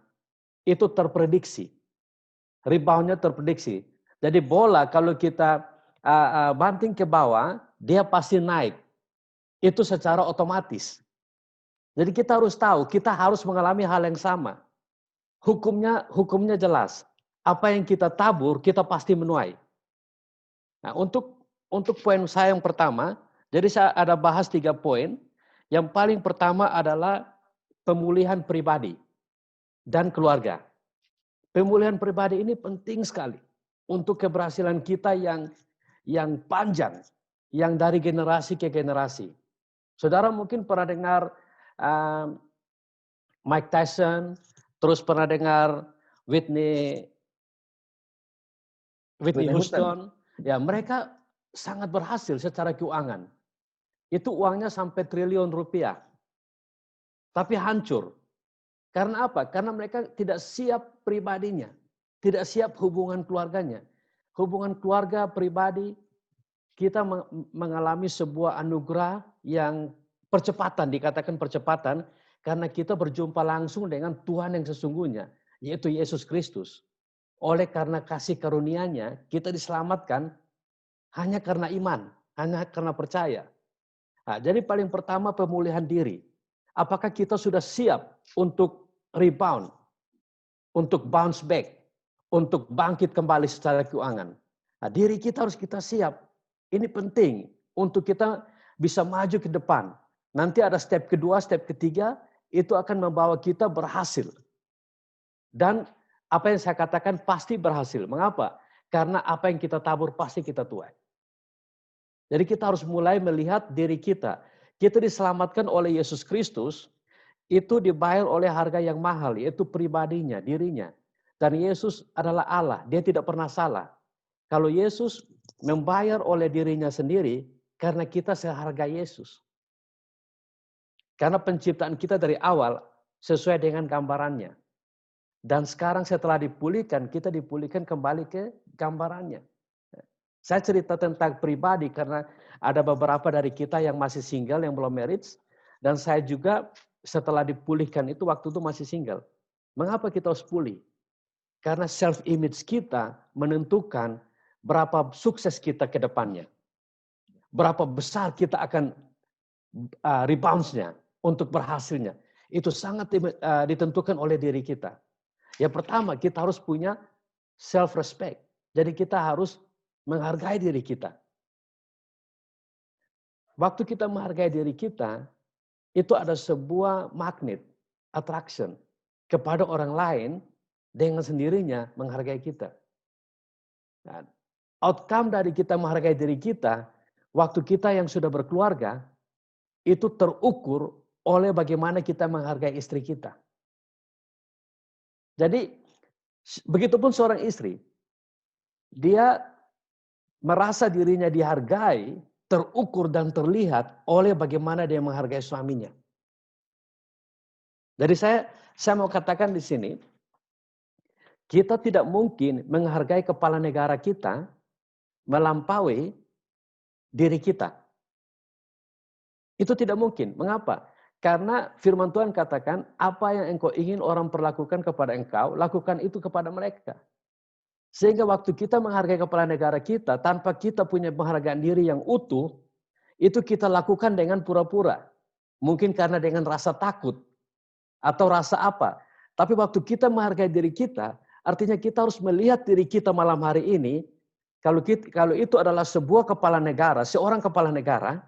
itu terprediksi. Reboundnya terprediksi. Jadi bola kalau kita banting ke bawah, dia pasti naik. Itu secara otomatis. Jadi kita harus tahu, kita harus mengalami hal yang sama. Hukumnya jelas. Apa yang kita tabur, kita pasti menuai. Nah, untuk poin saya yang pertama, jadi saya ada bahas 3 poin. Yang paling pertama adalah pemulihan pribadi dan keluarga. Pemulihan pribadi ini penting sekali untuk keberhasilan kita yang panjang, yang dari generasi ke generasi. Saudara mungkin pernah dengar Mike Tyson, terus pernah dengar Whitney Houston. Ya, mereka sangat berhasil secara keuangan. Itu uangnya sampai triliun rupiah. Tapi hancur. Karena apa? Karena mereka tidak siap pribadinya. Tidak siap hubungan keluarganya. Hubungan keluarga pribadi, kita mengalami sebuah anugerah yang percepatan, dikatakan percepatan, karena kita berjumpa langsung dengan Tuhan yang sesungguhnya, yaitu Yesus Kristus. Oleh karena kasih karunia-Nya, kita diselamatkan hanya karena iman, hanya karena percaya. Nah, jadi paling pertama pemulihan diri. Apakah kita sudah siap untuk rebound, untuk bounce back, untuk bangkit kembali secara keuangan? Nah, diri kita harus kita siap. Ini penting untuk kita bisa maju ke depan. Nanti ada step kedua, step ketiga, itu akan membawa kita berhasil. Dan apa yang saya katakan pasti berhasil. Mengapa? Karena apa yang kita tabur pasti kita tuai. Jadi kita harus mulai melihat diri kita. Kita diselamatkan oleh Yesus Kristus, itu dibayar oleh harga yang mahal, yaitu pribadinya, dirinya. Dan Yesus adalah Allah, dia tidak pernah salah. Kalau Yesus membayar oleh dirinya sendiri, karena kita seharga Yesus. Karena penciptaan kita dari awal sesuai dengan gambarannya. Dan sekarang setelah dipulihkan, kita dipulihkan kembali ke gambarannya. Saya cerita tentang pribadi karena ada beberapa dari kita yang masih single, yang belum marriage. Dan saya juga setelah dipulihkan itu waktu itu masih single. Mengapa kita harus pulih? Karena self-image kita menentukan berapa sukses kita ke depannya. Berapa besar kita akan rebounds-nya untuk berhasilnya. Itu sangat ditentukan oleh diri kita. Yang pertama, kita harus punya self-respect. Jadi kita harus menghargai diri kita. Waktu kita menghargai diri kita, itu ada sebuah magnet, attraction, kepada orang lain dengan sendirinya menghargai kita. Nah, outcome dari kita menghargai diri kita, waktu kita yang sudah berkeluarga, itu terukur oleh bagaimana kita menghargai istri kita. Jadi, begitupun seorang istri, dia merasa dirinya dihargai, terukur dan terlihat oleh bagaimana dia menghargai suaminya. Jadi saya mau katakan di sini, kita tidak mungkin menghargai kepala negara kita melampaui diri kita. Itu tidak mungkin. Mengapa? Karena firman Tuhan katakan, apa yang engkau ingin orang perlakukan kepada engkau, lakukan itu kepada mereka. Sehingga waktu kita menghargai kepala negara kita, tanpa kita punya penghargaan diri yang utuh, itu kita lakukan dengan pura-pura. Mungkin karena dengan rasa takut, atau rasa apa. Tapi waktu kita menghargai diri kita, artinya kita harus melihat diri kita malam hari ini, kalau itu adalah sebuah kepala negara, seorang kepala negara,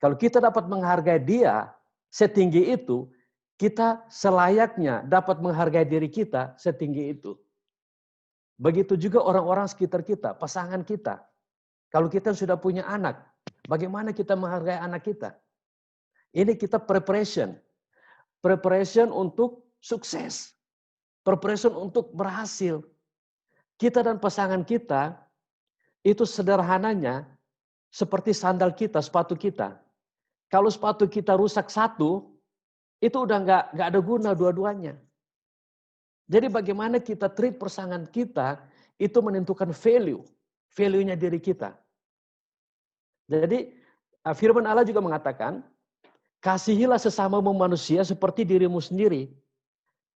kalau kita dapat menghargai dia setinggi itu, kita selayaknya dapat menghargai diri kita setinggi itu. Begitu juga orang-orang sekitar kita, pasangan kita. Kalau kita sudah punya anak, bagaimana kita menghargai anak kita? Ini kita preparation. Preparation untuk sukses. Preparation untuk berhasil. Kita dan pasangan kita, itu sederhananya seperti sandal kita, sepatu kita. Kalau sepatu kita rusak satu, itu udah nggak ada guna dua-duanya. Jadi bagaimana kita treat pasangan kita, itu menentukan value-nya diri kita. Jadi firman Allah juga mengatakan, kasihilah sesamamu manusia seperti dirimu sendiri.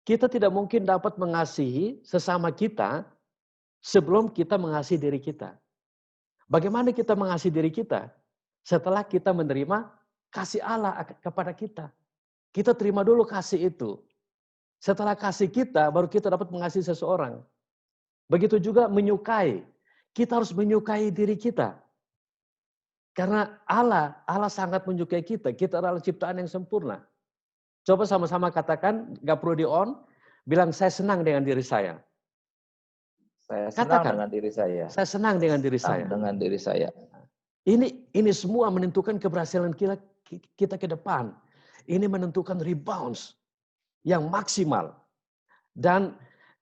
Kita tidak mungkin dapat mengasihi sesama kita sebelum kita mengasihi diri kita. Bagaimana kita mengasihi diri kita? Setelah kita menerima kasih Allah kepada kita. Kita terima dulu kasih itu. Setelah kasih kita, baru kita dapat mengasihi seseorang. Begitu juga menyukai. Kita harus menyukai diri kita. Karena Allah sangat menyukai kita. Kita adalah ciptaan yang sempurna. Coba sama-sama katakan, gak perlu di-on, bilang saya senang dengan diri saya. Saya senang Katakan, dengan diri saya. saya senang dengan diri saya. Dengan diri saya. Ini semua menentukan keberhasilan kita ke depan. Ini menentukan rebounds yang maksimal. Dan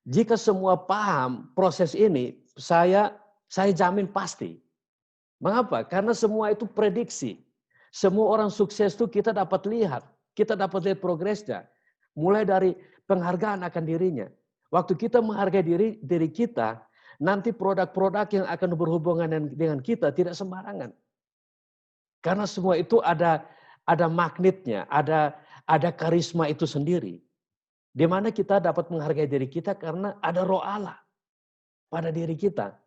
jika semua paham proses ini, saya jamin pasti. Mengapa? Karena semua itu prediksi. Semua orang sukses itu kita dapat lihat. Kita dapat lihat progresnya. Mulai dari penghargaan akan dirinya. Waktu kita menghargai diri kita, nanti produk-produk yang akan berhubungan dengan kita tidak sembarangan. Karena semua itu ada magnetnya, ada karisma itu sendiri. Di mana kita dapat menghargai diri kita karena ada roh Allah pada diri kita.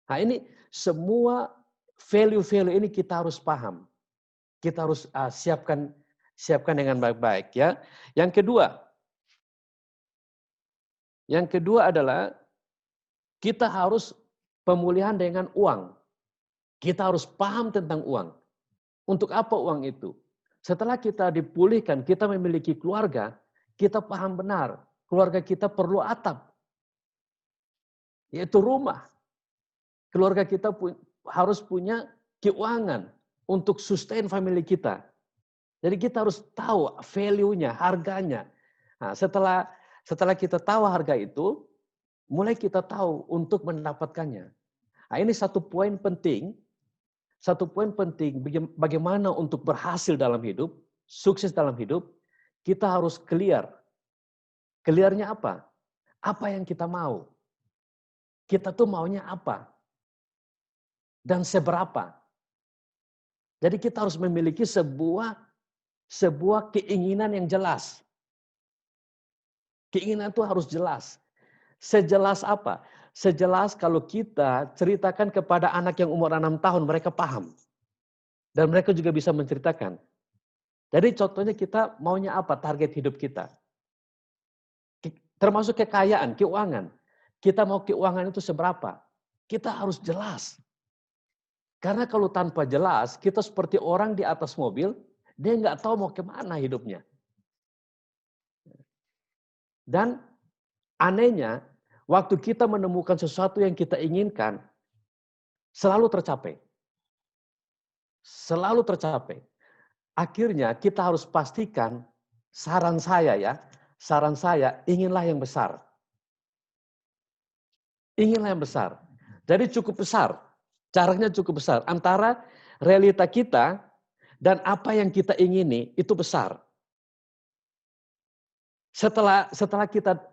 Nah ini semua value-value ini kita harus paham. Kita harus siapkan dengan baik-baik ya. Yang kedua adalah kita harus pemulihan dengan uang. Kita harus paham tentang uang. Untuk apa uang itu? Setelah kita dipulihkan, kita memiliki keluarga, kita paham benar. Keluarga kita perlu atap. Yaitu rumah. Keluarga kita harus punya keuangan untuk sustain family kita. Jadi kita harus tahu value-nya, harganya. Nah, setelah kita tahu harga itu, mulai kita tahu untuk mendapatkannya. Nah, ini satu poin penting bagaimana untuk berhasil dalam hidup, sukses dalam hidup, kita harus clear. Clear-nya apa? Apa yang kita mau? Kita tuh maunya apa? Dan seberapa? Jadi kita harus memiliki sebuah keinginan yang jelas. Keinginan itu harus jelas. Sejelas apa? Sejelas kalau kita ceritakan kepada anak yang umur 6 tahun, mereka paham. Dan mereka juga bisa menceritakan. Jadi contohnya kita maunya apa? Target hidup kita. Termasuk kekayaan, keuangan. Kita mau keuangan itu seberapa? Kita harus jelas. Karena kalau tanpa jelas, kita seperti orang di atas mobil, dia nggak tahu mau kemana hidupnya. Dan anehnya, waktu kita menemukan sesuatu yang kita inginkan, selalu tercapai. Selalu tercapai. Akhirnya kita harus pastikan, saran saya, inginlah yang besar. Inginlah yang besar. Jadi cukup besar. Jaraknya cukup besar. Antara realita kita dan apa yang kita ingini, itu besar. Setelah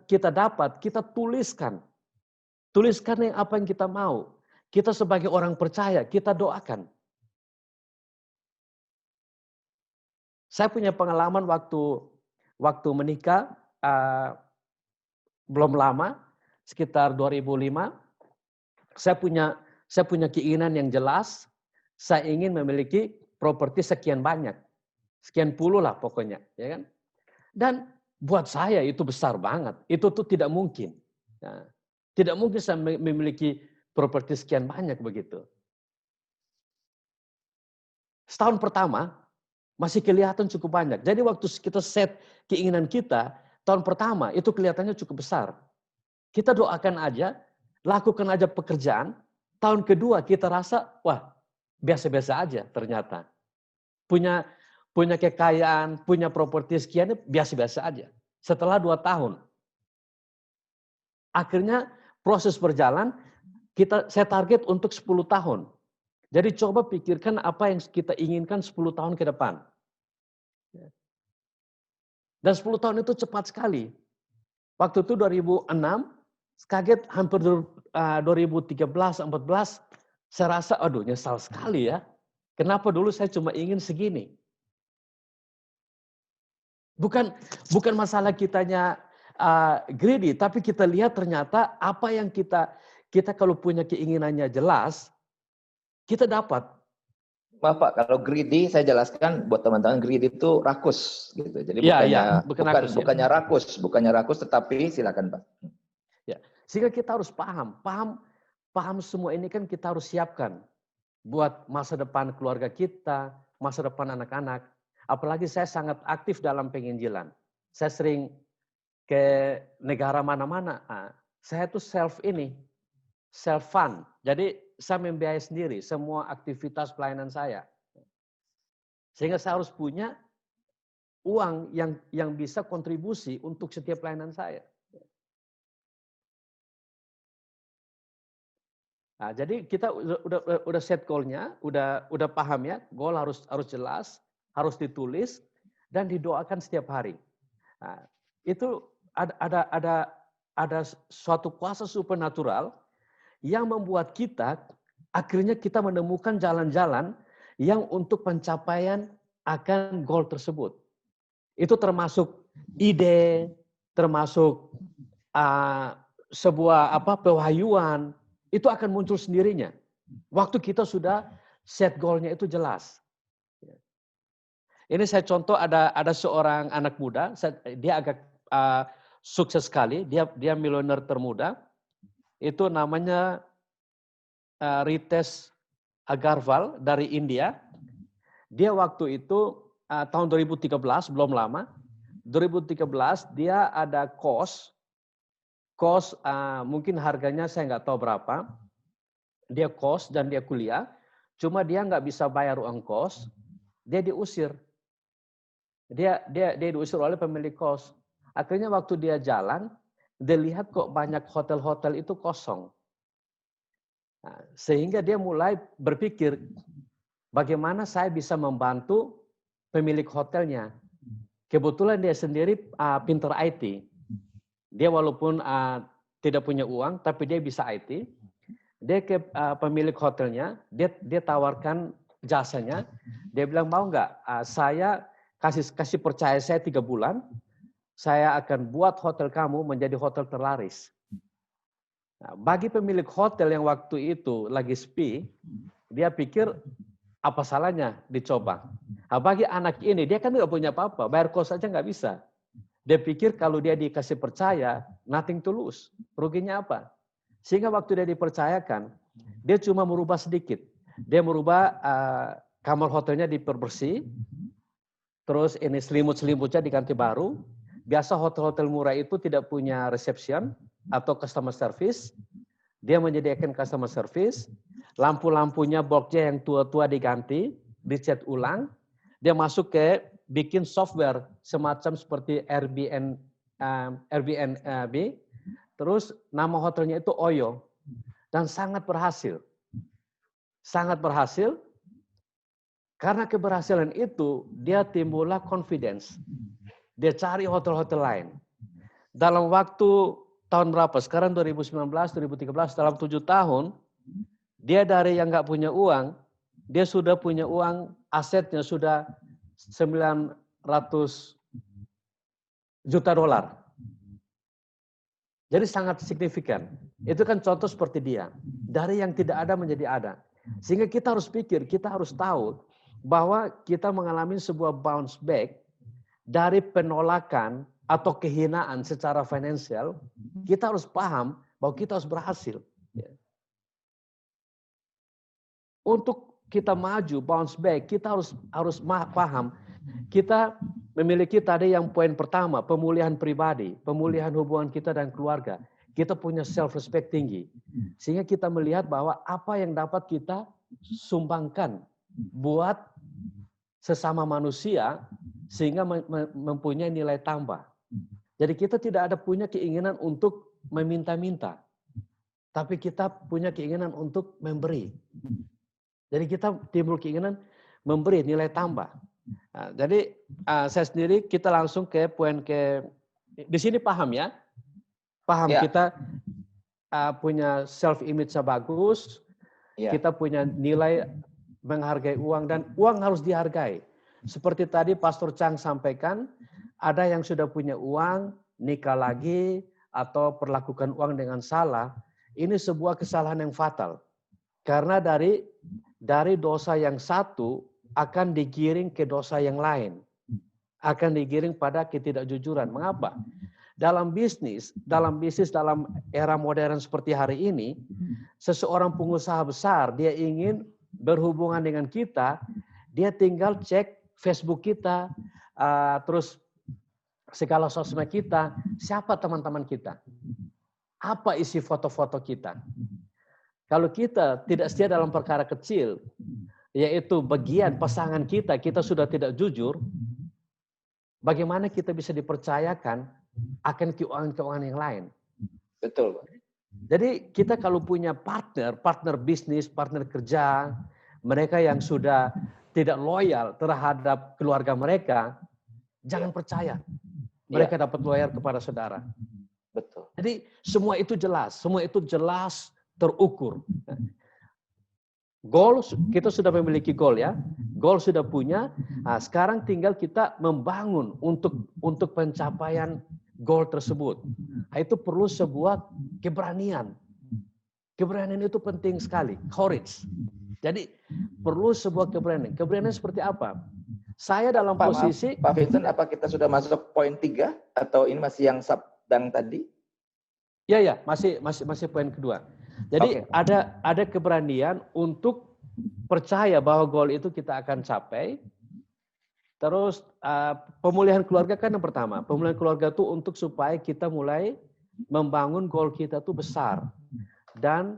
kita dapat, kita tuliskan. Tuliskan apa yang kita mau. Kita sebagai orang percaya, kita doakan. Saya punya pengalaman waktu menikah, belum lama, sekitar 2005. Saya punya keinginan yang jelas. Saya ingin memiliki properti sekian banyak. Sekian puluh lah pokoknya. Ya kan? Dan buat saya itu besar banget. Itu tuh tidak mungkin. Nah, tidak mungkin saya memiliki properti sekian banyak begitu. Setahun pertama masih kelihatan cukup banyak. Jadi waktu kita set keinginan kita, tahun pertama itu kelihatannya cukup besar. Kita doakan aja, lakukan aja pekerjaan. Tahun kedua kita rasa, wah biasa-biasa aja ternyata. Punya kekayaan, punya properti sekian, biasa-biasa aja. Setelah 2 tahun. Akhirnya proses berjalan, saya target untuk 10 tahun. Jadi coba pikirkan apa yang kita inginkan 10 tahun ke depan. Dan 10 tahun itu cepat sekali. Waktu itu 2006, kaget hampir 2013-14, saya rasa aduh nyesal sekali ya. Kenapa dulu saya cuma ingin segini? Bukan masalah kitanya greedy, tapi kita lihat ternyata apa yang kita kalau punya keinginannya jelas, kita dapat. Maaf Pak, kalau greedy saya jelaskan buat teman-teman, greedy itu rakus gitu. Jadi bukannya rakus tetapi silakan Pak. Ya, sehingga kita harus paham semua ini kan kita harus siapkan buat masa depan keluarga kita, masa depan anak-anak. Apalagi saya sangat aktif dalam penginjilan. Saya sering ke negara mana-mana. Saya tuh self fund. Jadi saya membiayai sendiri semua aktivitas pelayanan saya. Sehingga saya harus punya uang yang bisa kontribusi untuk setiap pelayanan saya. Nah, jadi kita udah set goal-nya, udah paham ya, goal harus jelas, harus ditulis dan didoakan setiap hari. Nah, itu ada suatu kuasa supernatural yang membuat kita akhirnya kita menemukan jalan-jalan yang untuk pencapaian akan goal tersebut. Itu termasuk ide, termasuk sebuah pewahyuan, itu akan muncul sendirinya. Waktu kita sudah set goal-nya itu jelas. Ini saya contoh ada seorang anak muda, dia agak sukses sekali, dia milioner termuda. Itu namanya Ritesh Agarwal dari India. Dia waktu itu tahun 2013, belum lama. 2013 dia ada kos mungkin harganya saya nggak tahu berapa. Dia kos dan dia kuliah, cuma dia nggak bisa bayar uang kos, dia diusir. Dia diusir oleh pemilik kos. Akhirnya waktu dia jalan, dia lihat kok banyak hotel-hotel itu kosong. Nah, sehingga dia mulai berpikir, bagaimana saya bisa membantu pemilik hotelnya. Kebetulan dia sendiri pintar IT. Dia walaupun tidak punya uang, tapi dia bisa IT. Dia ke pemilik hotelnya, dia tawarkan jasanya. Dia bilang, mau nggak saya kasih percaya saya 3 bulan, saya akan buat hotel kamu menjadi hotel terlaris. Nah, bagi pemilik hotel yang waktu itu lagi sepi, dia pikir apa salahnya dicoba. Nah, bagi anak ini, dia kan nggak punya apa-apa, bayar kos saja nggak bisa. Dia pikir kalau dia dikasih percaya, nothing to lose. Ruginya apa? Sehingga waktu dia dipercayakan, dia cuma merubah sedikit. Dia merubah kamar hotelnya diperbersih, terus ini selimut-selimutnya diganti baru. Biasa hotel-hotel murah itu tidak punya reception atau customer service. Dia menyediakan customer service. Lampu-lampunya, boxnya yang tua-tua diganti, dicat ulang. Dia masuk ke bikin software semacam seperti Airbnb. Terus nama hotelnya itu Oyo. Dan sangat berhasil. Sangat berhasil. Karena keberhasilan itu, dia timbullah confidence. Dia cari hotel-hotel lain. Dalam waktu tahun berapa? Sekarang 2019, 2013, dalam 7 tahun, dia dari yang nggak punya uang, dia sudah punya uang, asetnya sudah 900 juta dolar. Jadi sangat signifikan. Itu kan contoh seperti dia. Dari yang tidak ada menjadi ada. Sehingga kita harus pikir, kita harus tahu bahwa kita mengalami sebuah bounce back dari penolakan atau kehinaan secara finansial. Kita harus paham bahwa kita harus berhasil. Untuk kita maju, bounce back, kita harus paham. Kita memiliki tadi yang poin pertama, pemulihan pribadi, pemulihan hubungan kita dan keluarga. Kita punya self-respect tinggi. Sehingga kita melihat bahwa apa yang dapat kita sumbangkan buat sesama manusia, sehingga mempunyai nilai tambah. Jadi kita tidak ada punya keinginan untuk meminta-minta. Tapi kita punya keinginan untuk memberi. Jadi kita timbul keinginan memberi nilai tambah. Nah, jadi saya sendiri kita langsung ke poin di sini paham ya? Paham ya. Kita punya self image bagus, ya. Kita punya nilai menghargai uang dan uang harus dihargai. Seperti tadi Pastor Chang sampaikan, ada yang sudah punya uang, nikah lagi atau perlakukan uang dengan salah. Ini sebuah kesalahan yang fatal. Karena dari dosa yang satu akan digiring ke dosa yang lain. Akan digiring pada ketidakjujuran. Mengapa? Dalam bisnis dalam era modern seperti hari ini, seseorang pengusaha besar, dia ingin berhubungan dengan kita, dia tinggal cek Facebook kita, terus segala sosmed kita, siapa teman-teman kita, apa isi foto-foto kita. Kalau kita tidak setia dalam perkara kecil, yaitu bagian pasangan kita sudah tidak jujur, bagaimana kita bisa dipercayakan akan keuangan-keuangan yang lain? Betul. Jadi kita kalau punya partner bisnis, partner kerja, mereka yang sudah tidak loyal terhadap keluarga mereka, jangan percaya mereka dapat loyal kepada saudara. Betul. Jadi semua itu jelas terukur. Goal, kita sudah memiliki goal ya. Goal sudah punya. Nah, sekarang tinggal kita membangun untuk pencapaian goal tersebut. Nah, itu perlu sebuah keberanian. Keberanian itu penting sekali. Courage. Jadi perlu sebuah keberanian. Keberanian seperti apa? Saya dalam posisi. Pak Vincent, apa kita sudah masuk poin 3 atau ini masih yang sabdang tadi? Ya, masih poin kedua. Jadi ada keberanian untuk percaya bahwa goal itu kita akan capai. Terus pemulihan keluarga kan yang pertama. Pemulihan keluarga itu untuk supaya kita mulai membangun goal kita itu besar. Dan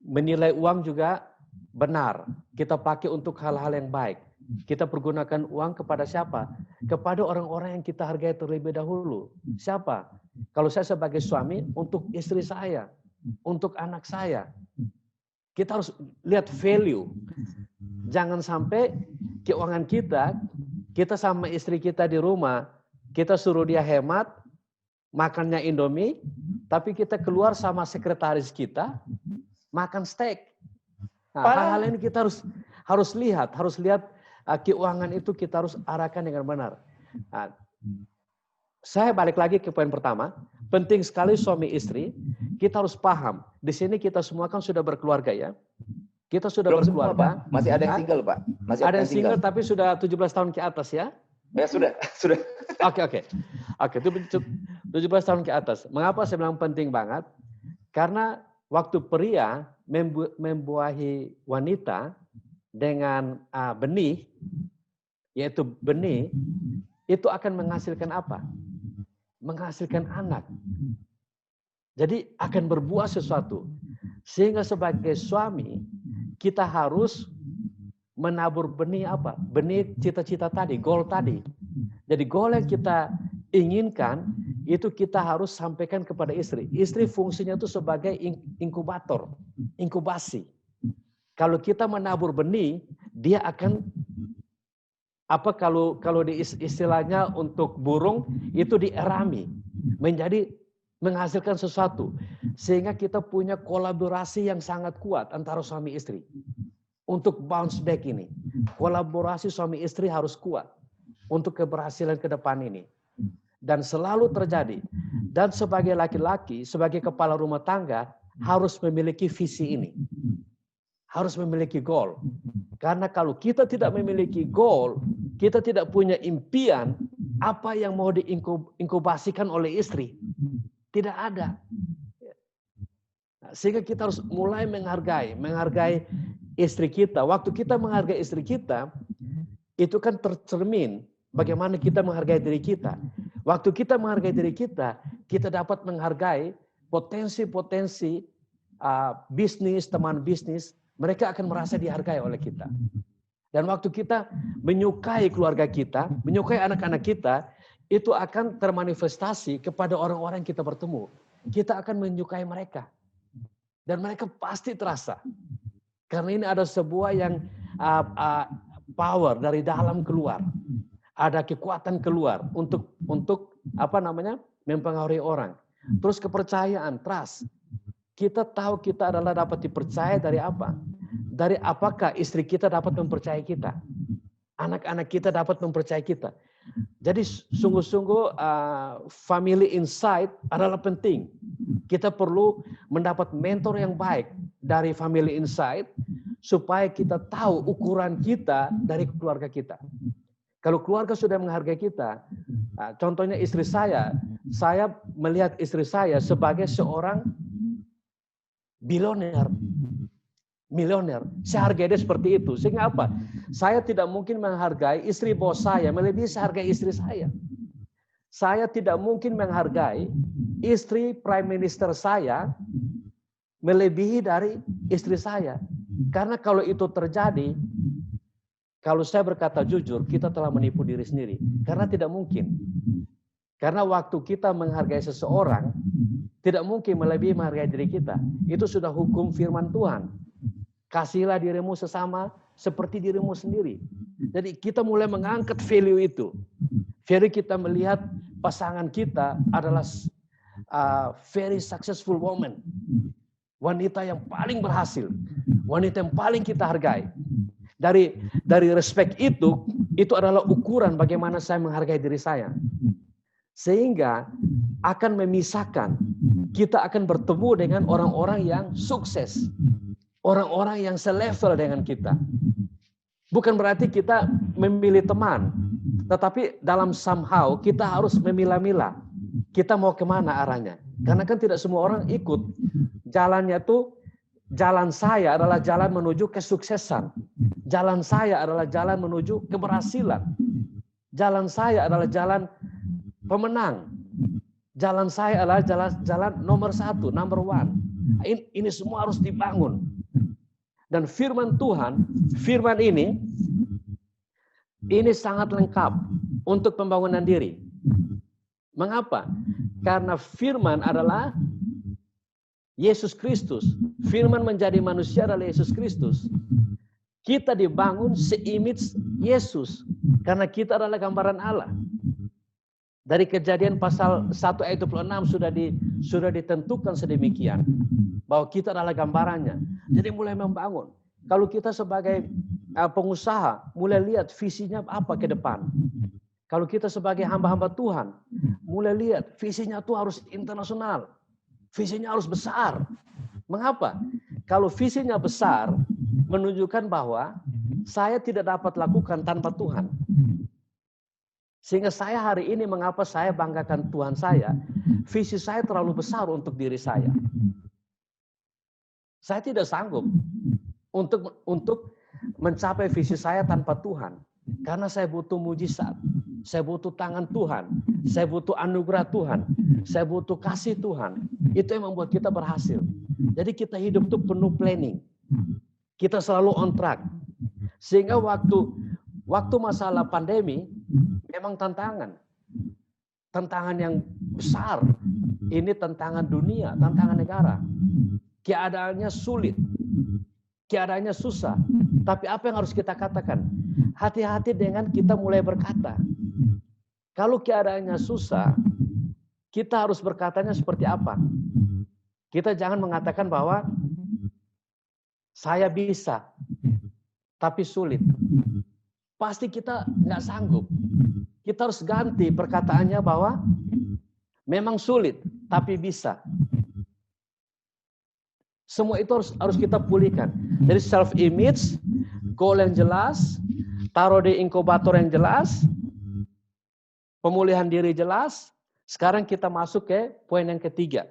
menilai uang juga benar. Kita pakai untuk hal-hal yang baik. Kita pergunakan uang kepada siapa? Kepada orang-orang yang kita hargai terlebih dahulu. Siapa? Kalau saya sebagai suami, untuk istri saya, untuk anak saya. Kita harus lihat value. Jangan sampai keuangan kita sama istri kita di rumah, kita suruh dia hemat, makannya Indomie, tapi kita keluar sama sekretaris kita, makan steak. Nah, hal-hal ini kita harus lihat keuangan itu kita harus arahkan dengan benar. Nah, saya balik lagi ke poin pertama, penting sekali suami istri, kita harus paham. Di sini kita semua kan sudah berkeluarga ya. Kita sudah berkeluarga. Semua, Masih ada yang single, Pak. Masih ada yang single tapi sudah 17 tahun ke atas ya. Ya sudah. Oke, 17 tahun ke atas. Mengapa saya bilang penting banget? Karena waktu pria membuahi wanita dengan benih, yaitu benih, itu akan menghasilkan apa? Menghasilkan anak. Jadi akan berbuah sesuatu. Sehingga sebagai suami, kita harus menabur benih apa? Benih cita-cita tadi, goal tadi. Jadi goal yang kita inginkan, itu kita harus sampaikan kepada istri. Istri fungsinya itu sebagai inkubator, inkubasi. Kalau kita menabur benih, dia akan kalau di istilahnya untuk burung itu dierami, menjadi menghasilkan sesuatu. Sehingga kita punya kolaborasi yang sangat kuat antara suami istri. Untuk bounce back ini. Kolaborasi suami istri harus kuat untuk keberhasilan ke depan ini. Dan selalu terjadi. Dan sebagai laki-laki, sebagai kepala rumah tangga, harus memiliki visi ini. Harus memiliki goal. Karena kalau kita tidak memiliki goal, kita tidak punya impian apa yang mau diinkubasikan oleh istri. Tidak ada. Sehingga kita harus mulai menghargai istri kita. Waktu kita menghargai istri kita, itu kan tercermin bagaimana kita menghargai diri kita. Waktu kita menghargai diri kita, kita dapat menghargai potensi-potensi bisnis, teman bisnis, mereka akan merasa dihargai oleh kita. Dan waktu kita menyukai keluarga kita, menyukai anak-anak kita, itu akan termanifestasi kepada orang-orang yang kita bertemu. Kita akan menyukai mereka. Dan mereka pasti terasa. Karena ini ada sebuah yang power dari dalam keluar. Ada kekuatan keluar untuk mempengaruhi orang. Terus kepercayaan, trust. Kita tahu kita adalah dapat dipercaya dari apa? Dari apakah istri kita dapat mempercayai kita? Anak-anak kita dapat mempercayai kita. Jadi sungguh-sungguh family insight adalah penting. Kita perlu mendapat mentor yang baik dari Family Insight supaya kita tahu ukuran kita dari keluarga kita. Kalau keluarga sudah menghargai kita, contohnya istri saya melihat istri saya sebagai seorang milioner. Saya hargai dia seperti itu. Sehingga apa? Saya tidak mungkin menghargai istri bos saya melebihi saya hargai istri saya. Saya tidak mungkin menghargai istri prime minister saya melebihi dari istri saya. Karena kalau itu terjadi, kalau saya berkata jujur, kita telah menipu diri sendiri. Karena tidak mungkin. Karena waktu kita menghargai seseorang, tidak mungkin melebihi menghargai diri kita. Itu sudah hukum firman Tuhan. Kasihilah dirimu sesama seperti dirimu sendiri. Jadi kita mulai mengangkat value itu. Value kita melihat pasangan kita adalah very successful woman. Wanita yang paling berhasil. Wanita yang paling kita hargai. Dari respect itu adalah ukuran bagaimana saya menghargai diri saya. Sehingga akan memisahkan. Kita akan bertemu dengan orang-orang yang sukses. Orang-orang yang selevel dengan kita. Bukan berarti kita memilih teman. Tetapi dalam somehow kita harus memilah-milah. Kita mau kemana arahnya. Karena kan tidak semua orang ikut. Jalannya tuh, jalan saya adalah jalan menuju kesuksesan. Jalan saya adalah jalan menuju keberhasilan. Jalan saya adalah jalan pemenang. Jalan saya adalah jalan nomor 1, number 1. Ini semua harus dibangun. Dan firman Tuhan, firman ini sangat lengkap untuk pembangunan diri. Mengapa? Karena firman adalah Yesus Kristus. Firman menjadi manusia adalah Yesus Kristus. Kita dibangun se-image Yesus. Karena kita adalah gambaran Allah. Dari Kejadian pasal 1 ayat 26 sudah ditentukan sedemikian. Bahwa kita adalah gambarannya. Jadi mulai membangun. Kalau kita sebagai pengusaha, mulai lihat visinya apa ke depan. Kalau kita sebagai hamba-hamba Tuhan, mulai lihat visinya itu harus internasional. Visinya harus besar. Mengapa? Kalau visinya besar, menunjukkan bahwa saya tidak dapat lakukan tanpa Tuhan. Sehingga saya hari ini mengapa saya banggakan Tuhan saya, visi saya terlalu besar untuk diri saya. Saya tidak sanggup untuk mencapai visi saya tanpa Tuhan. Karena saya butuh mujizat, saya butuh tangan Tuhan, saya butuh anugerah Tuhan, saya butuh kasih Tuhan. Itu yang membuat kita berhasil. Jadi kita hidup itu penuh planning. Kita selalu on track. Sehingga waktu masalah pandemi, memang tantangan. Tantangan yang besar. Ini tantangan dunia, tantangan negara. Keadaannya sulit. Keadaannya susah. Tapi apa yang harus kita katakan? Hati-hati dengan kita mulai berkata. Kalau keadaannya susah, kita harus berkatanya seperti apa? Kita jangan mengatakan bahwa saya bisa, tapi sulit. Pasti kita nggak sanggup. Kita harus ganti perkataannya bahwa memang sulit, tapi bisa. Semua itu harus kita pulihkan. Dari self image, goal yang jelas, taruh di inkubator yang jelas, pemulihan diri jelas. Sekarang kita masuk ke poin yang ketiga.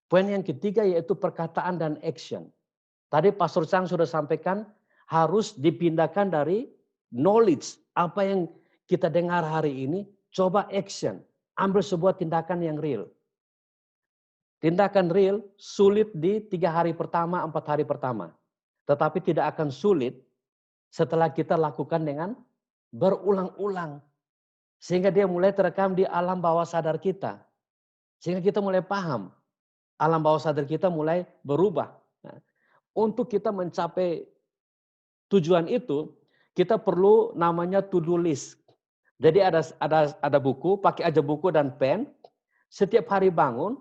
Poin yang ketiga yaitu perkataan dan action. Tadi Pastor Chang sudah sampaikan harus dipindahkan dari knowledge, apa yang kita dengar hari ini, coba action. Ambil sebuah tindakan yang real. Tindakan real sulit di 3 hari pertama, 4 hari pertama. Tetapi tidak akan sulit setelah kita lakukan dengan berulang-ulang. Sehingga dia mulai terekam di alam bawah sadar kita. Sehingga kita mulai paham. Alam bawah sadar kita mulai berubah. Nah, untuk kita mencapai tujuan itu, kita perlu namanya to-do list. Jadi ada buku, pakai aja buku dan pen. Setiap hari bangun,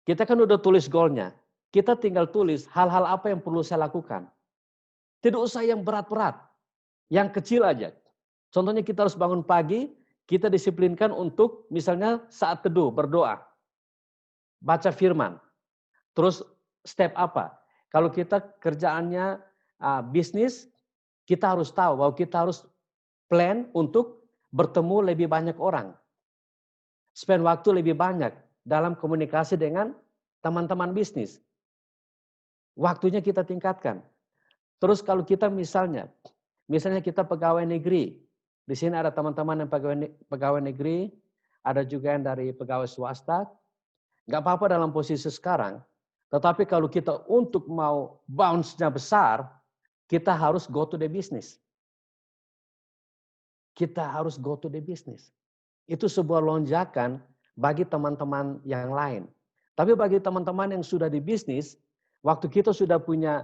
kita kan udah tulis goalnya. Kita tinggal tulis hal-hal apa yang perlu saya lakukan. Tidak usah yang berat-berat, yang kecil aja. Contohnya kita harus bangun pagi, kita disiplinkan untuk misalnya saat teduh, berdoa. Baca firman. Terus step apa? Kalau kita kerjaannya bisnis, kita harus tahu bahwa kita harus plan untuk bertemu lebih banyak orang. Spend waktu lebih banyak dalam komunikasi dengan teman-teman bisnis. Waktunya kita tingkatkan. Terus kalau kita misalnya kita pegawai negeri, di sini ada teman-teman yang pegawai negeri, ada juga yang dari pegawai swasta. Nggak apa-apa dalam posisi sekarang, tetapi kalau kita untuk mau bounce-nya besar, kita harus go to the business. Kita harus go to the business. Itu sebuah lonjakan bagi teman-teman yang lain. Tapi bagi teman-teman yang sudah di bisnis, waktu kita sudah punya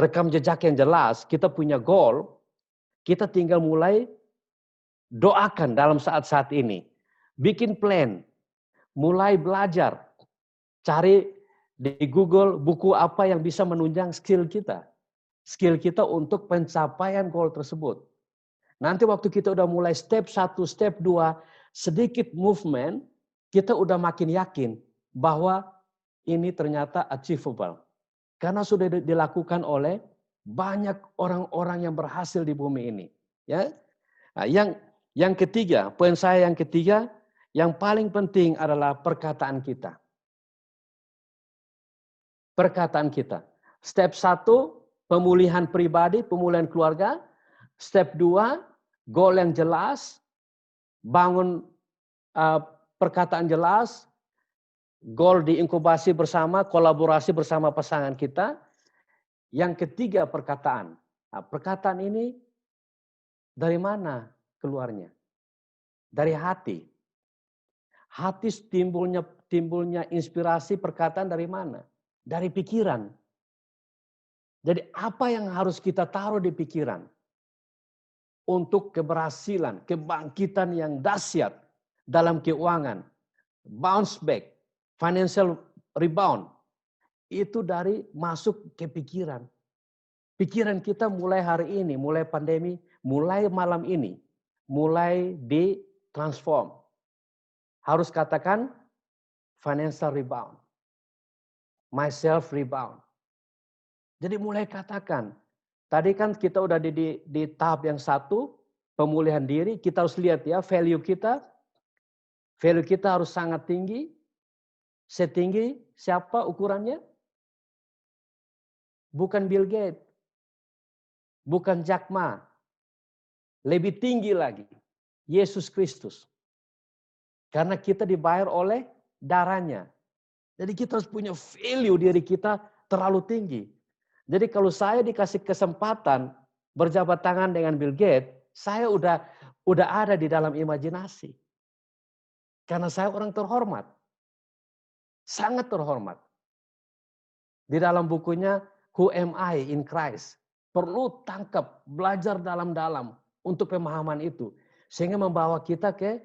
rekam jejak yang jelas, kita punya goal, kita tinggal mulai doakan dalam saat-saat ini. Bikin plan, mulai belajar, cari di Google buku apa yang bisa menunjang skill kita. Skill kita untuk pencapaian goal tersebut. Nanti waktu kita udah mulai step 1, step 2, sedikit movement, kita udah makin yakin bahwa ini ternyata achievable. Karena sudah dilakukan oleh banyak orang-orang yang berhasil di bumi ini. Ya, nah, yang ketiga, poin saya yang ketiga, yang paling penting adalah perkataan kita. Perkataan kita. Step 1, pemulihan pribadi, pemulihan keluarga. Step 2, goal yang jelas, bangun perkataan jelas, goal diinkubasi bersama, kolaborasi bersama pasangan kita. Yang ketiga perkataan. Nah, perkataan ini dari mana keluarnya? Dari hati. Hati timbulnya inspirasi perkataan dari mana? Dari pikiran. Jadi apa yang harus kita taruh di pikiran? Untuk keberhasilan, kebangkitan yang dahsyat dalam keuangan, bounce back, financial rebound, itu dari masuk ke pikiran. Pikiran kita mulai hari ini, mulai pandemi, mulai malam ini, mulai ditransform. Harus katakan financial rebound, myself rebound. Jadi mulai katakan. Tadi kan kita udah di tahap yang 1, pemulihan diri. Kita harus lihat ya, value kita harus sangat tinggi. Setinggi siapa ukurannya? Bukan Bill Gates, bukan Jack Ma. Lebih tinggi lagi, Yesus Kristus. Karena kita dibayar oleh darahnya. Jadi kita harus punya value diri kita terlalu tinggi. Jadi kalau saya dikasih kesempatan berjabat tangan dengan Bill Gates, saya udah ada di dalam imajinasi. Karena saya orang terhormat. Sangat terhormat. Di dalam bukunya Who Am I in Christ? Perlu tangkap, belajar dalam-dalam untuk pemahaman itu. Sehingga membawa kita ke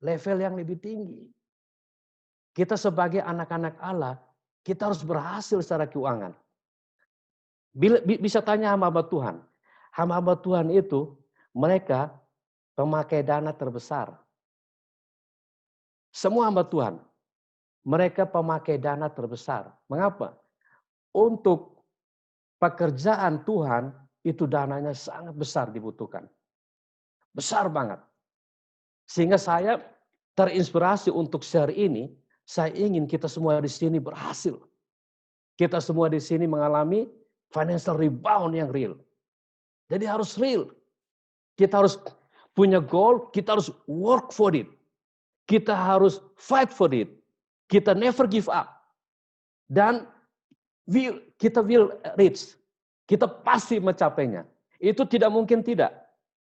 level yang lebih tinggi. Kita sebagai anak-anak Allah, kita harus berhasil secara keuangan. Bisa tanya hamba-hamba Tuhan. Hamba-hamba Tuhan itu, mereka pemakai dana terbesar. Semua hamba Tuhan, mereka pemakai dana terbesar. Mengapa? Untuk pekerjaan Tuhan, itu dananya sangat besar dibutuhkan. Besar banget. Sehingga saya terinspirasi untuk share ini, saya ingin kita semua di sini berhasil. Kita semua di sini mengalami financial rebound yang real. Jadi harus real. Kita harus punya goal, kita harus work for it. Kita harus fight for it. Kita never give up. Dan kita will reach. Kita pasti mencapainya. Itu tidak mungkin tidak.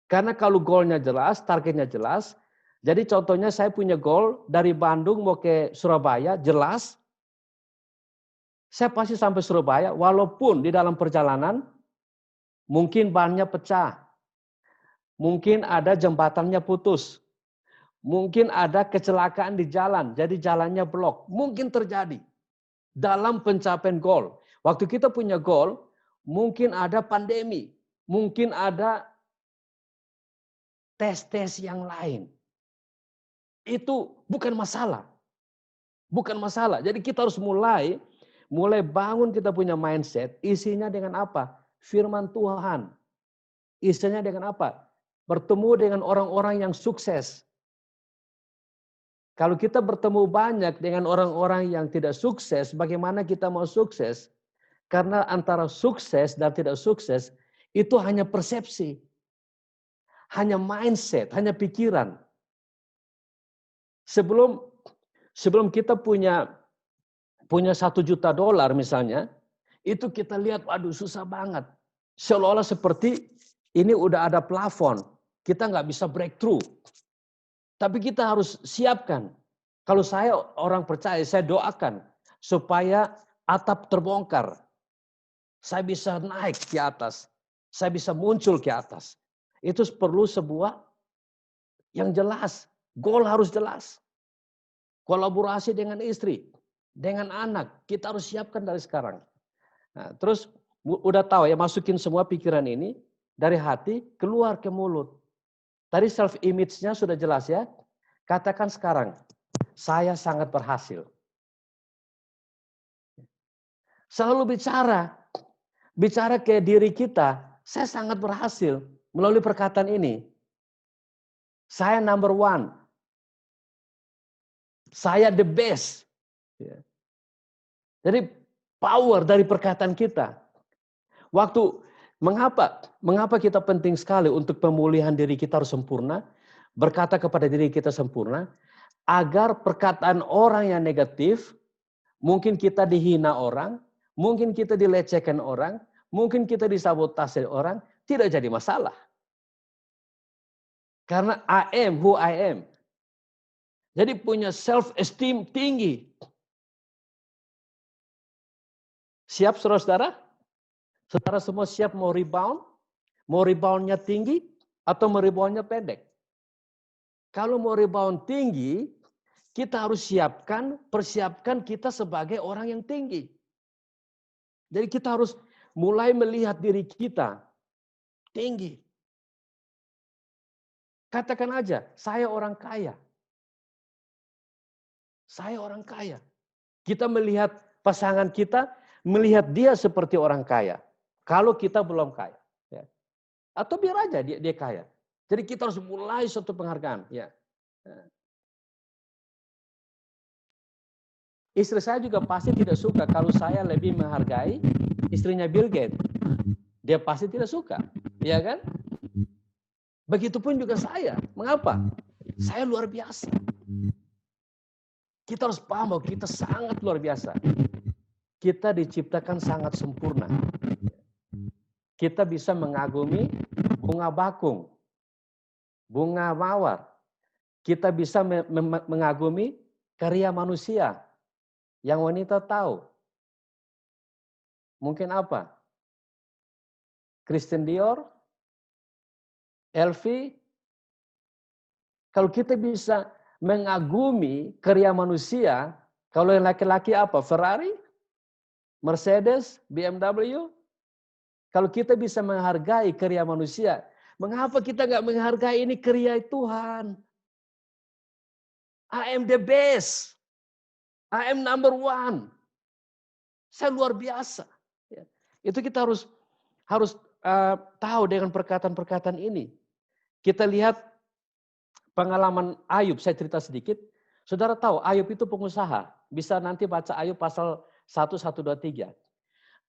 Karena kalau goalnya jelas, targetnya jelas. Jadi contohnya saya punya goal dari Bandung mau ke Surabaya, jelas. Saya pasti sampai Surabaya, walaupun di dalam perjalanan mungkin bannya pecah. Mungkin ada jembatannya putus. Mungkin ada kecelakaan di jalan, jadi jalannya blok. Mungkin terjadi dalam pencapaian goal. Waktu kita punya goal, mungkin ada pandemi. Mungkin ada tes-tes yang lain. Itu bukan masalah. Bukan masalah. Jadi kita harus mulai bangun kita punya mindset, isinya dengan apa? Firman Tuhan. Isinya dengan apa? Bertemu dengan orang-orang yang sukses. Kalau kita bertemu banyak dengan orang-orang yang tidak sukses, bagaimana kita mau sukses? Karena antara sukses dan tidak sukses, itu hanya persepsi. Hanya mindset, hanya pikiran. Sebelum kita punya $1 juta misalnya, itu kita lihat, waduh susah banget. Seolah-olah seperti ini udah ada plafon, kita nggak bisa breakthrough. Tapi kita harus siapkan. Kalau saya orang percaya, saya doakan supaya atap terbongkar. Saya bisa naik ke atas, saya bisa muncul ke atas. Itu perlu sebuah yang jelas, goal harus jelas. Kolaborasi dengan istri, dengan anak, kita harus siapkan dari sekarang. Nah, terus udah tahu ya, masukin semua pikiran ini dari hati keluar ke mulut. Tadi self image-nya sudah jelas ya. Katakan sekarang, saya sangat berhasil. Selalu bicara ke diri kita, saya sangat berhasil melalui perkataan ini. Saya number one. Saya the best. Jadi power dari perkataan kita. Mengapa kita penting sekali untuk pemulihan diri kita harus sempurna? Berkata kepada diri kita sempurna, agar perkataan orang yang negatif, mungkin kita dihina orang, mungkin kita dilecehkan orang, mungkin kita disabotase orang, tidak jadi masalah. Karena I am who I am. Jadi punya self-esteem tinggi. Siap saudara-saudara? Saudara semua siap mau rebound? Mau reboundnya tinggi atau mau reboundnya pendek? Kalau mau rebound tinggi, kita harus persiapkan kita sebagai orang yang tinggi. Jadi kita harus mulai melihat diri kita tinggi. Katakan aja, saya orang kaya. Saya orang kaya. Kita melihat pasangan kita, melihat dia seperti orang kaya. Kalau kita belum kaya. Ya. Atau biar aja dia kaya. Jadi kita harus mulai suatu penghargaan. Ya. Istri saya juga pasti tidak suka kalau saya lebih menghargai istrinya Bill Gates. Dia pasti tidak suka. Ya kan? Begitupun juga saya. Mengapa? Saya luar biasa. Kita harus paham bahwa kita sangat luar biasa. Kita diciptakan sangat sempurna. Kita bisa mengagumi bunga bakung, bunga mawar. Kita bisa mengagumi karya manusia yang wanita tahu. Mungkin apa? Christian Dior, LV. Kalau kita bisa mengagumi karya manusia, kalau yang laki-laki apa? Ferrari, Mercedes, BMW. Kalau kita bisa menghargai karya manusia, mengapa kita nggak menghargai ini karya Tuhan? I am the best. I am number one. Saya luar biasa. Itu kita harus tahu dengan perkataan-perkataan ini. Kita lihat pengalaman Ayub, saya cerita sedikit. Saudara tahu Ayub itu pengusaha. Bisa nanti baca Ayub pasal 1, 1, 2, 3.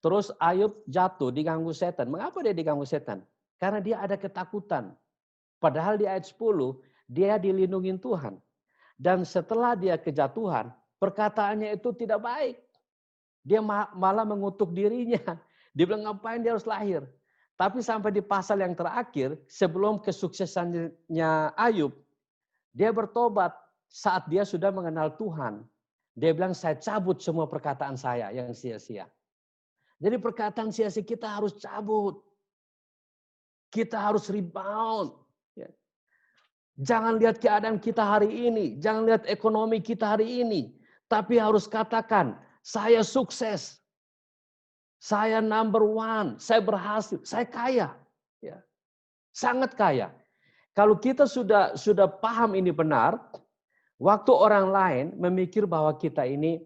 Terus Ayub jatuh, diganggu setan. Mengapa dia diganggu setan? Karena dia ada ketakutan. Padahal di ayat 10, dia dilindungi Tuhan. Dan setelah dia kejatuhan, perkataannya itu tidak baik. Dia malah mengutuk dirinya. Dia bilang ngapain dia harus lahir. Tapi sampai di pasal yang terakhir, sebelum kesuksesannya Ayub, dia bertobat saat dia sudah mengenal Tuhan. Dia bilang, saya cabut semua perkataan saya yang sia-sia. Jadi perkataan sia-sia kita harus cabut. Kita harus rebound. Jangan lihat keadaan kita hari ini. Jangan lihat ekonomi kita hari ini. Tapi harus katakan, saya sukses. Saya number one. Saya berhasil. Saya kaya. Sangat kaya. Kalau kita sudah paham ini benar, waktu orang lain memikir bahwa kita ini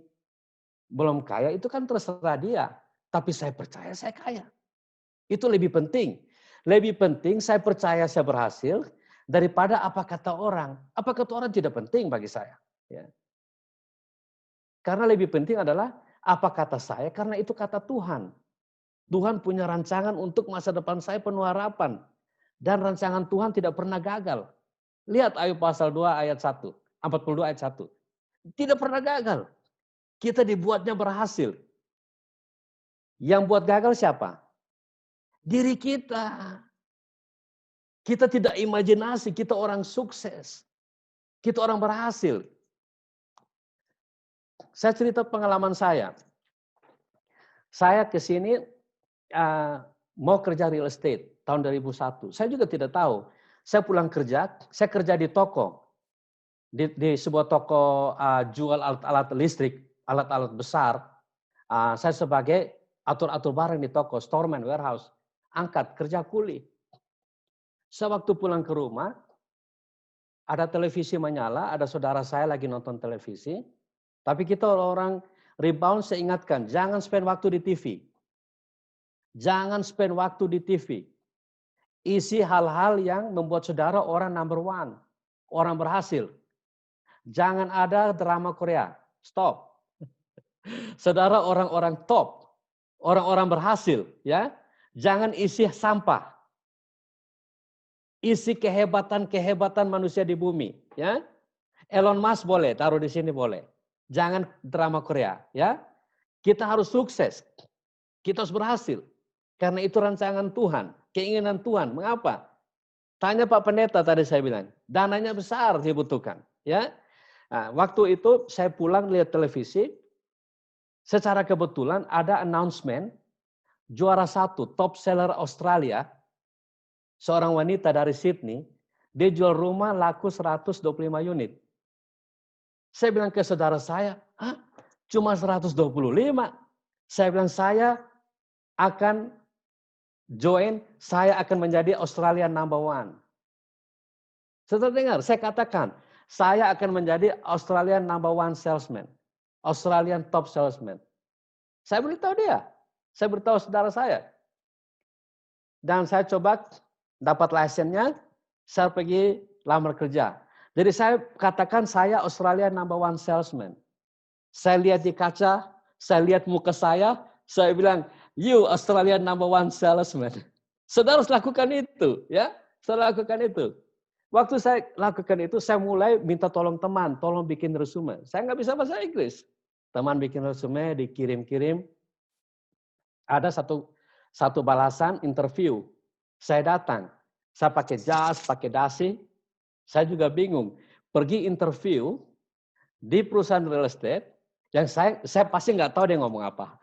belum kaya, itu kan terserah dia. Tapi saya percaya saya kaya. Itu lebih penting. Lebih penting saya percaya saya berhasil daripada apa kata orang. Apa kata orang tidak penting bagi saya. Ya. Karena lebih penting adalah apa kata saya, karena itu kata Tuhan. Tuhan punya rancangan untuk masa depan saya penuh harapan. Dan rancangan Tuhan tidak pernah gagal. Lihat Ayub pasal 2 ayat 1. 42 ayat 1. Tidak pernah gagal. Kita dibuatnya berhasil. Yang buat gagal siapa? Diri kita. Kita tidak imajinasi, kita orang sukses. Kita orang berhasil. Saya cerita pengalaman saya. Saya ke sini mau kerja real estate tahun 2001. Saya juga tidak tahu. Saya pulang kerja, saya kerja di toko. Di sebuah toko jual alat-alat listrik, alat-alat besar. Saya sebagai atur-atur barang di toko, storeman, warehouse. Angkat, kerja kuli. Saya waktu pulang ke rumah, ada televisi menyala, ada saudara saya lagi nonton televisi. Tapi kita orang rebound, saya ingatkan, jangan spend waktu di TV. Jangan spend waktu di TV. Isi hal-hal yang membuat saudara orang number one. Orang berhasil. Jangan ada drama Korea. Stop. Saudara orang-orang top. Orang-orang berhasil. Ya. Jangan isi sampah. Isi kehebatan-kehebatan manusia di bumi. Ya. Elon Musk boleh, taruh di sini boleh. Jangan drama Korea. Ya. Kita harus sukses. Kita harus berhasil. Karena itu rancangan Tuhan. Keinginan Tuhan. Mengapa? Tanya Pak Pendeta tadi saya bilang. Dananya besar dibutuhkan. Ya. Nah, waktu itu saya pulang lihat televisi. Secara kebetulan ada announcement. Juara 1 top seller Australia. Seorang wanita dari Sydney. Dia jual rumah laku 125 unit. Saya bilang ke saudara saya. Hah? Cuma 125? Saya bilang saya akan join, saya akan menjadi Australian number one. Saudara dengar, saya katakan, saya akan menjadi Australian number one salesman. Australian top salesman. Saya beritahu dia. Saya beritahu saudara saya. Dan saya coba dapat lisensinya, saya pergi lamar kerja. Jadi saya katakan saya Australian number one salesman. Saya lihat di kaca, saya lihat muka saya bilang, you Australian number one salesman. Saudara harus lakukan itu, ya. Saudara lakukan itu. Waktu saya lakukan itu, saya mulai minta tolong teman, tolong bikin resume. Saya nggak bisa bahasa Inggris. Teman bikin resume, dikirim-kirim. Ada satu balasan interview. Saya datang, saya pakai jas, pakai dasi. Saya juga bingung. Pergi interview di perusahaan real estate, yang saya pasti nggak tahu dia ngomong apa.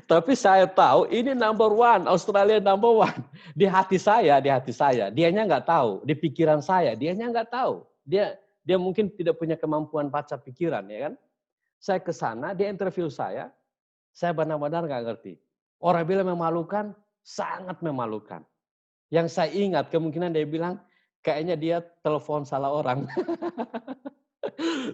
tapi saya tahu ini number one, Australia number one. Di hati saya. Dianya nggak tahu. Di pikiran saya, dianya nggak tahu. Dia mungkin tidak punya kemampuan baca pikiran, ya kan? Saya ke sana, dia interview saya benar-benar nggak ngerti. Orang bilang memalukan, sangat memalukan. Yang saya ingat kemungkinan dia bilang, kayaknya dia telepon salah orang.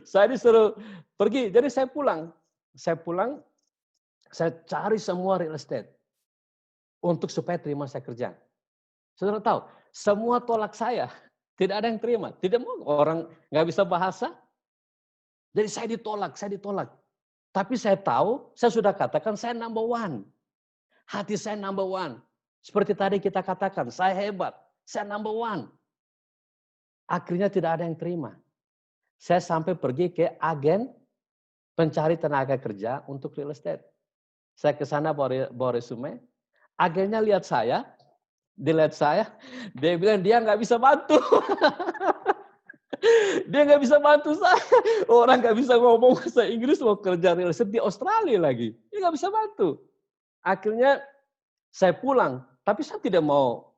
Saya disuruh pergi, jadi saya pulang. Saya cari semua real estate untuk supaya terima saya kerja. Saudara tahu, semua tolak saya. Tidak ada yang terima. Tidak mau, orang nggak bisa bahasa. Jadi saya ditolak. Tapi saya tahu, saya sudah katakan saya number one. Hati saya number one. Seperti tadi kita katakan, saya hebat, saya number one. Akhirnya tidak ada yang terima. Saya sampai pergi ke agen pencari tenaga kerja untuk real estate. Saya ke sana bawa resume. Agennya lihat saya, dia bilang dia nggak bisa bantu. Dia nggak bisa bantu saya. Orang nggak bisa ngomong bahasa Inggris mau kerja real estate di Australia lagi. Dia nggak bisa bantu. Akhirnya saya pulang, tapi saya tidak mau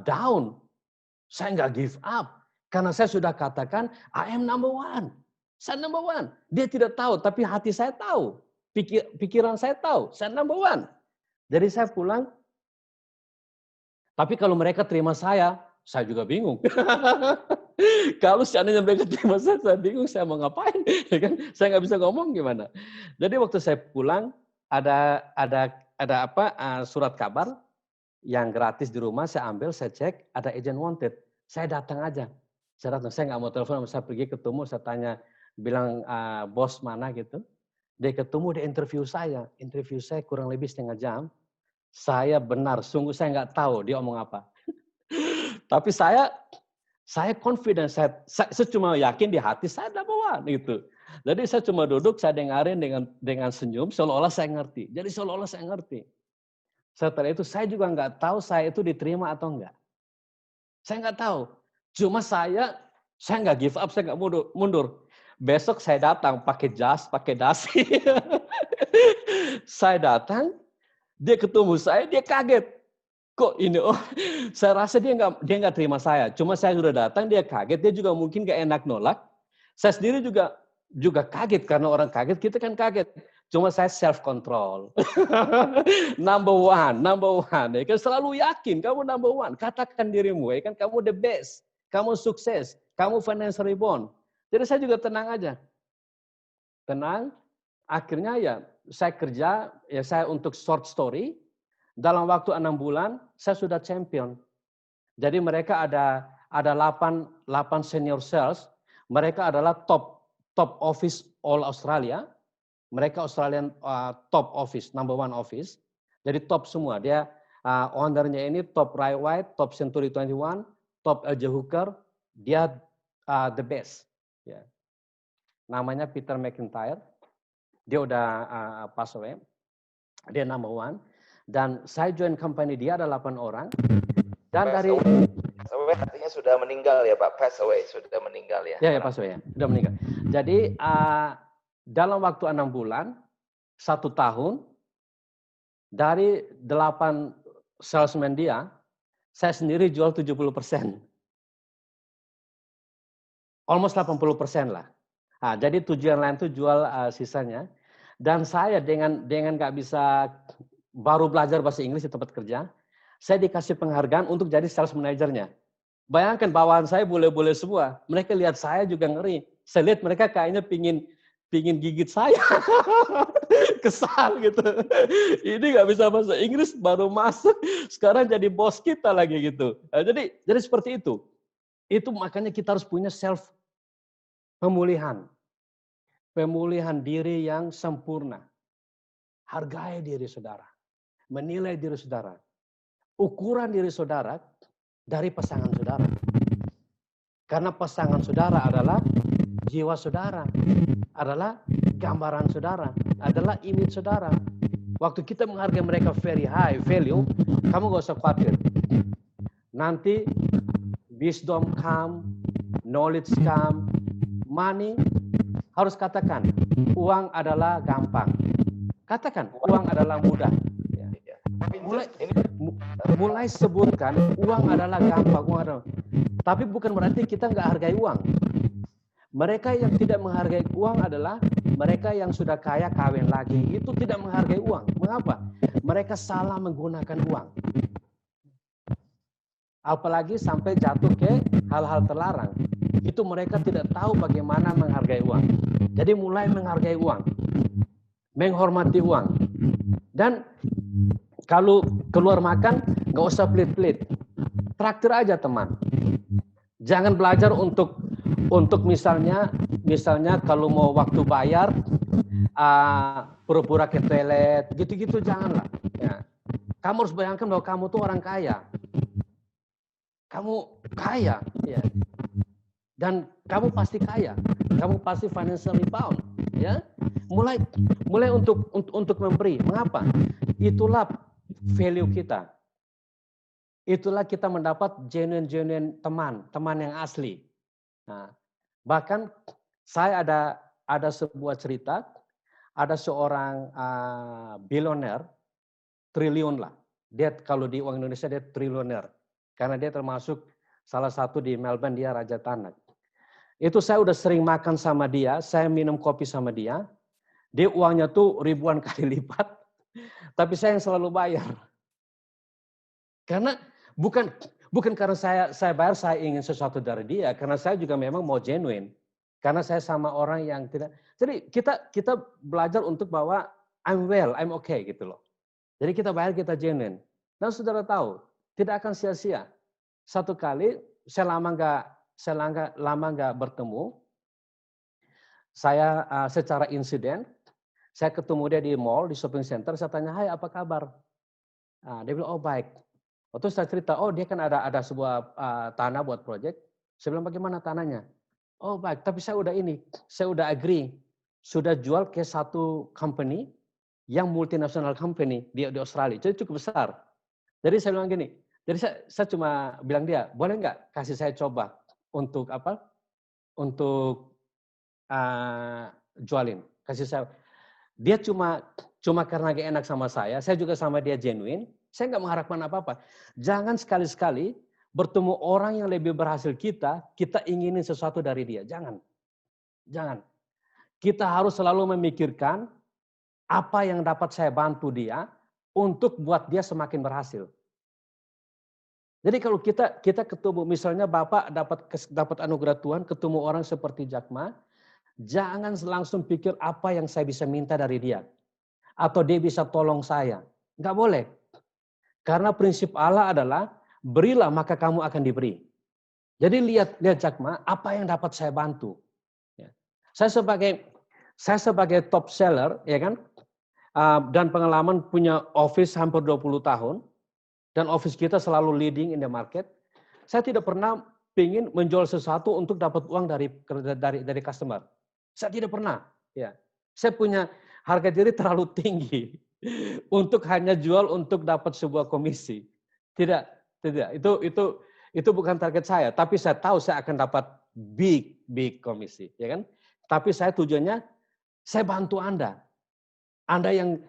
down. Saya nggak give up. Karena saya sudah katakan, I am number one. Saya number one. Dia tidak tahu, tapi hati saya tahu. Pikiran saya tahu, saya number one. Jadi saya pulang, Tapi kalau mereka terima saya juga bingung. Kalau seandainya mereka terima saya bingung, saya mau ngapain? Ya kan? Saya nggak bisa ngomong gimana. Jadi waktu saya pulang, ada surat kabar yang gratis di rumah, saya ambil, saya cek, ada agent wanted. Saya datang aja. Saya nggak mau telepon, saya pergi ketemu, saya tanya, bilang bos mana gitu. Dia ketemu, dia interview saya kurang lebih setengah jam. Saya benar, sungguh saya nggak tahu dia omong apa. Tapi saya confident, saya cuma yakin di hati saya number one gitu. Jadi saya cuma duduk, saya dengarin dengan senyum, seolah-olah saya ngerti. Jadi seolah-olah saya ngerti. Setelah itu saya juga nggak tahu saya itu diterima atau enggak. Saya nggak tahu. Cuma saya nggak give up, saya nggak mundur. Besok saya datang pakai jas, pakai dasi. Saya datang, dia ketemu saya, dia kaget. Kok ini? Oh, saya rasa dia nggak terima saya. Cuma saya sudah datang, dia kaget. Dia juga mungkin nggak enak nolak. Saya sendiri juga kaget karena orang kaget, kita kan kaget. Cuma saya self control. number one. Ya kan selalu yakin kamu number one. Katakan dirimu, ya kan kamu the best. Kamu sukses, kamu financial rebound. Jadi saya juga tenang aja. Tenang. Akhirnya ya saya kerja, ya saya untuk short story. Dalam waktu 6 bulan, saya sudah champion. Jadi mereka ada 8 senior sales. Mereka adalah top office all Australia. Mereka Australian top office, number one office. Jadi top semua. Dia ownernya ini top Ray White, top Century 21, top LJ Hooker. Dia the best. Ya. Namanya Peter McIntyre. Dia udah pass away. Dia number one. Dan saya join company dia ada 8 orang. Dan pass dari away artinya sudah meninggal ya Pak. Pass away, sudah meninggal ya. Ya, pass away ya. Sudah meninggal. Jadi dalam waktu 6 bulan, 1 tahun, dari 8 salesman dia, saya sendiri jual 70%. Almost 80% lah. Nah, jadi tujuan lain itu jual sisanya. Dan saya dengan nggak bisa, baru belajar bahasa Inggris di tempat kerja, saya dikasih penghargaan untuk jadi sales manajernya. Bayangkan bawahan saya boleh-boleh semua. Mereka lihat saya juga ngeri. Saya lihat mereka kayaknya pingin gigit saya. Kesal gitu. Ini nggak bisa bahasa Inggris, baru masuk. Sekarang jadi bos kita lagi gitu. Nah, jadi seperti itu. Itu makanya kita harus punya self pemulihan. Pemulihan diri yang sempurna. Hargai diri saudara. Menilai diri saudara. Ukuran diri saudara dari pasangan saudara. Karena pasangan saudara adalah jiwa saudara. Adalah gambaran saudara. Adalah image saudara. Waktu kita menghargai mereka very high value, kamu gak usah khawatir. Nanti wisdom come, knowledge come, money, harus katakan, uang adalah gampang. Katakan, uang adalah mudah. Mulai sebutkan, uang adalah gampang. Tapi bukan berarti kita nggak hargai uang. Mereka yang tidak menghargai uang adalah mereka yang sudah kaya kawin lagi. Itu tidak menghargai uang. Mengapa? Mereka salah menggunakan uang. Apalagi sampai jatuh ke hal-hal terlarang. Itu mereka tidak tahu bagaimana menghargai uang. Jadi mulai menghargai uang. Menghormati uang. Dan kalau keluar makan, nggak usah pelit-pelit. Traktir aja teman. Jangan belajar untuk misalnya kalau mau waktu bayar, pura-pura ke toilet, gitu-gitu janganlah. Ya. Kamu harus bayangkan bahwa kamu tuh orang kaya. Kamu kaya, ya. Dan kamu pasti kaya. Kamu pasti financially bound, ya. Mulai untuk memberi. Mengapa? Itulah value kita. Itulah kita mendapat genuine teman yang asli. Nah, bahkan saya ada sebuah cerita, ada seorang bilioner, triliun lah. Dia kalau di uang Indonesia dia triliuner. Karena dia termasuk salah satu di Melbourne, dia Raja Tanah. Itu saya udah sering makan sama dia, saya minum kopi sama dia. Dia uangnya tuh ribuan kali lipat, tapi saya yang selalu bayar. Karena Bukan bukan karena saya bayar, saya ingin sesuatu dari dia, karena saya juga memang mau genuine. Karena saya sama orang yang tidak. Jadi kita belajar untuk bahwa I'm well, I'm okay gitu loh. Jadi kita bayar, kita genuine. Dan saudara tahu, tidak akan sia-sia. Satu kali saya lama nggak bertemu, saya secara insiden, saya ketemu dia di mall, di shopping center, saya tanya, "Hai, apa kabar?" Dia bilang, "Oh baik." Waktu saya cerita, "Oh dia kan ada sebuah tanah buat proyek." Saya bilang, "Bagaimana tanahnya?" "Oh baik, tapi saya udah agree, sudah jual ke satu company yang multinational company di Australia, jadi cukup besar." Jadi saya bilang gini, jadi saya cuma bilang dia, "Boleh nggak kasih saya coba untuk apa? Untuk jualin, kasih saya." Dia cuma karena gak enak sama saya juga sama dia genuine, saya nggak mengharapkan apa-apa. Jangan sekali-sekali bertemu orang yang lebih berhasil kita inginin sesuatu dari dia. Jangan. Kita harus selalu memikirkan apa yang dapat saya bantu dia untuk buat dia semakin berhasil. Jadi kalau kita ketemu, misalnya Bapak dapat anugerah Tuhan, ketemu orang seperti Jack Ma, jangan langsung pikir apa yang saya bisa minta dari dia. Atau dia bisa tolong saya. Enggak boleh. Karena prinsip Allah adalah, berilah maka kamu akan diberi. Jadi lihat Jack Ma, apa yang dapat saya bantu. Ya. Saya sebagai top seller, ya kan, dan pengalaman punya office hampir 20 tahun, dan office kita selalu leading in the market, saya tidak pernah ingin menjual sesuatu untuk dapat uang dari customer. Saya tidak pernah. Ya. Saya punya harga diri terlalu tinggi untuk hanya jual untuk dapat sebuah komisi. Tidak. Itu bukan target saya, tapi saya tahu saya akan dapat big komisi, ya kan? Tapi saya tujuannya, saya bantu Anda. Anda yang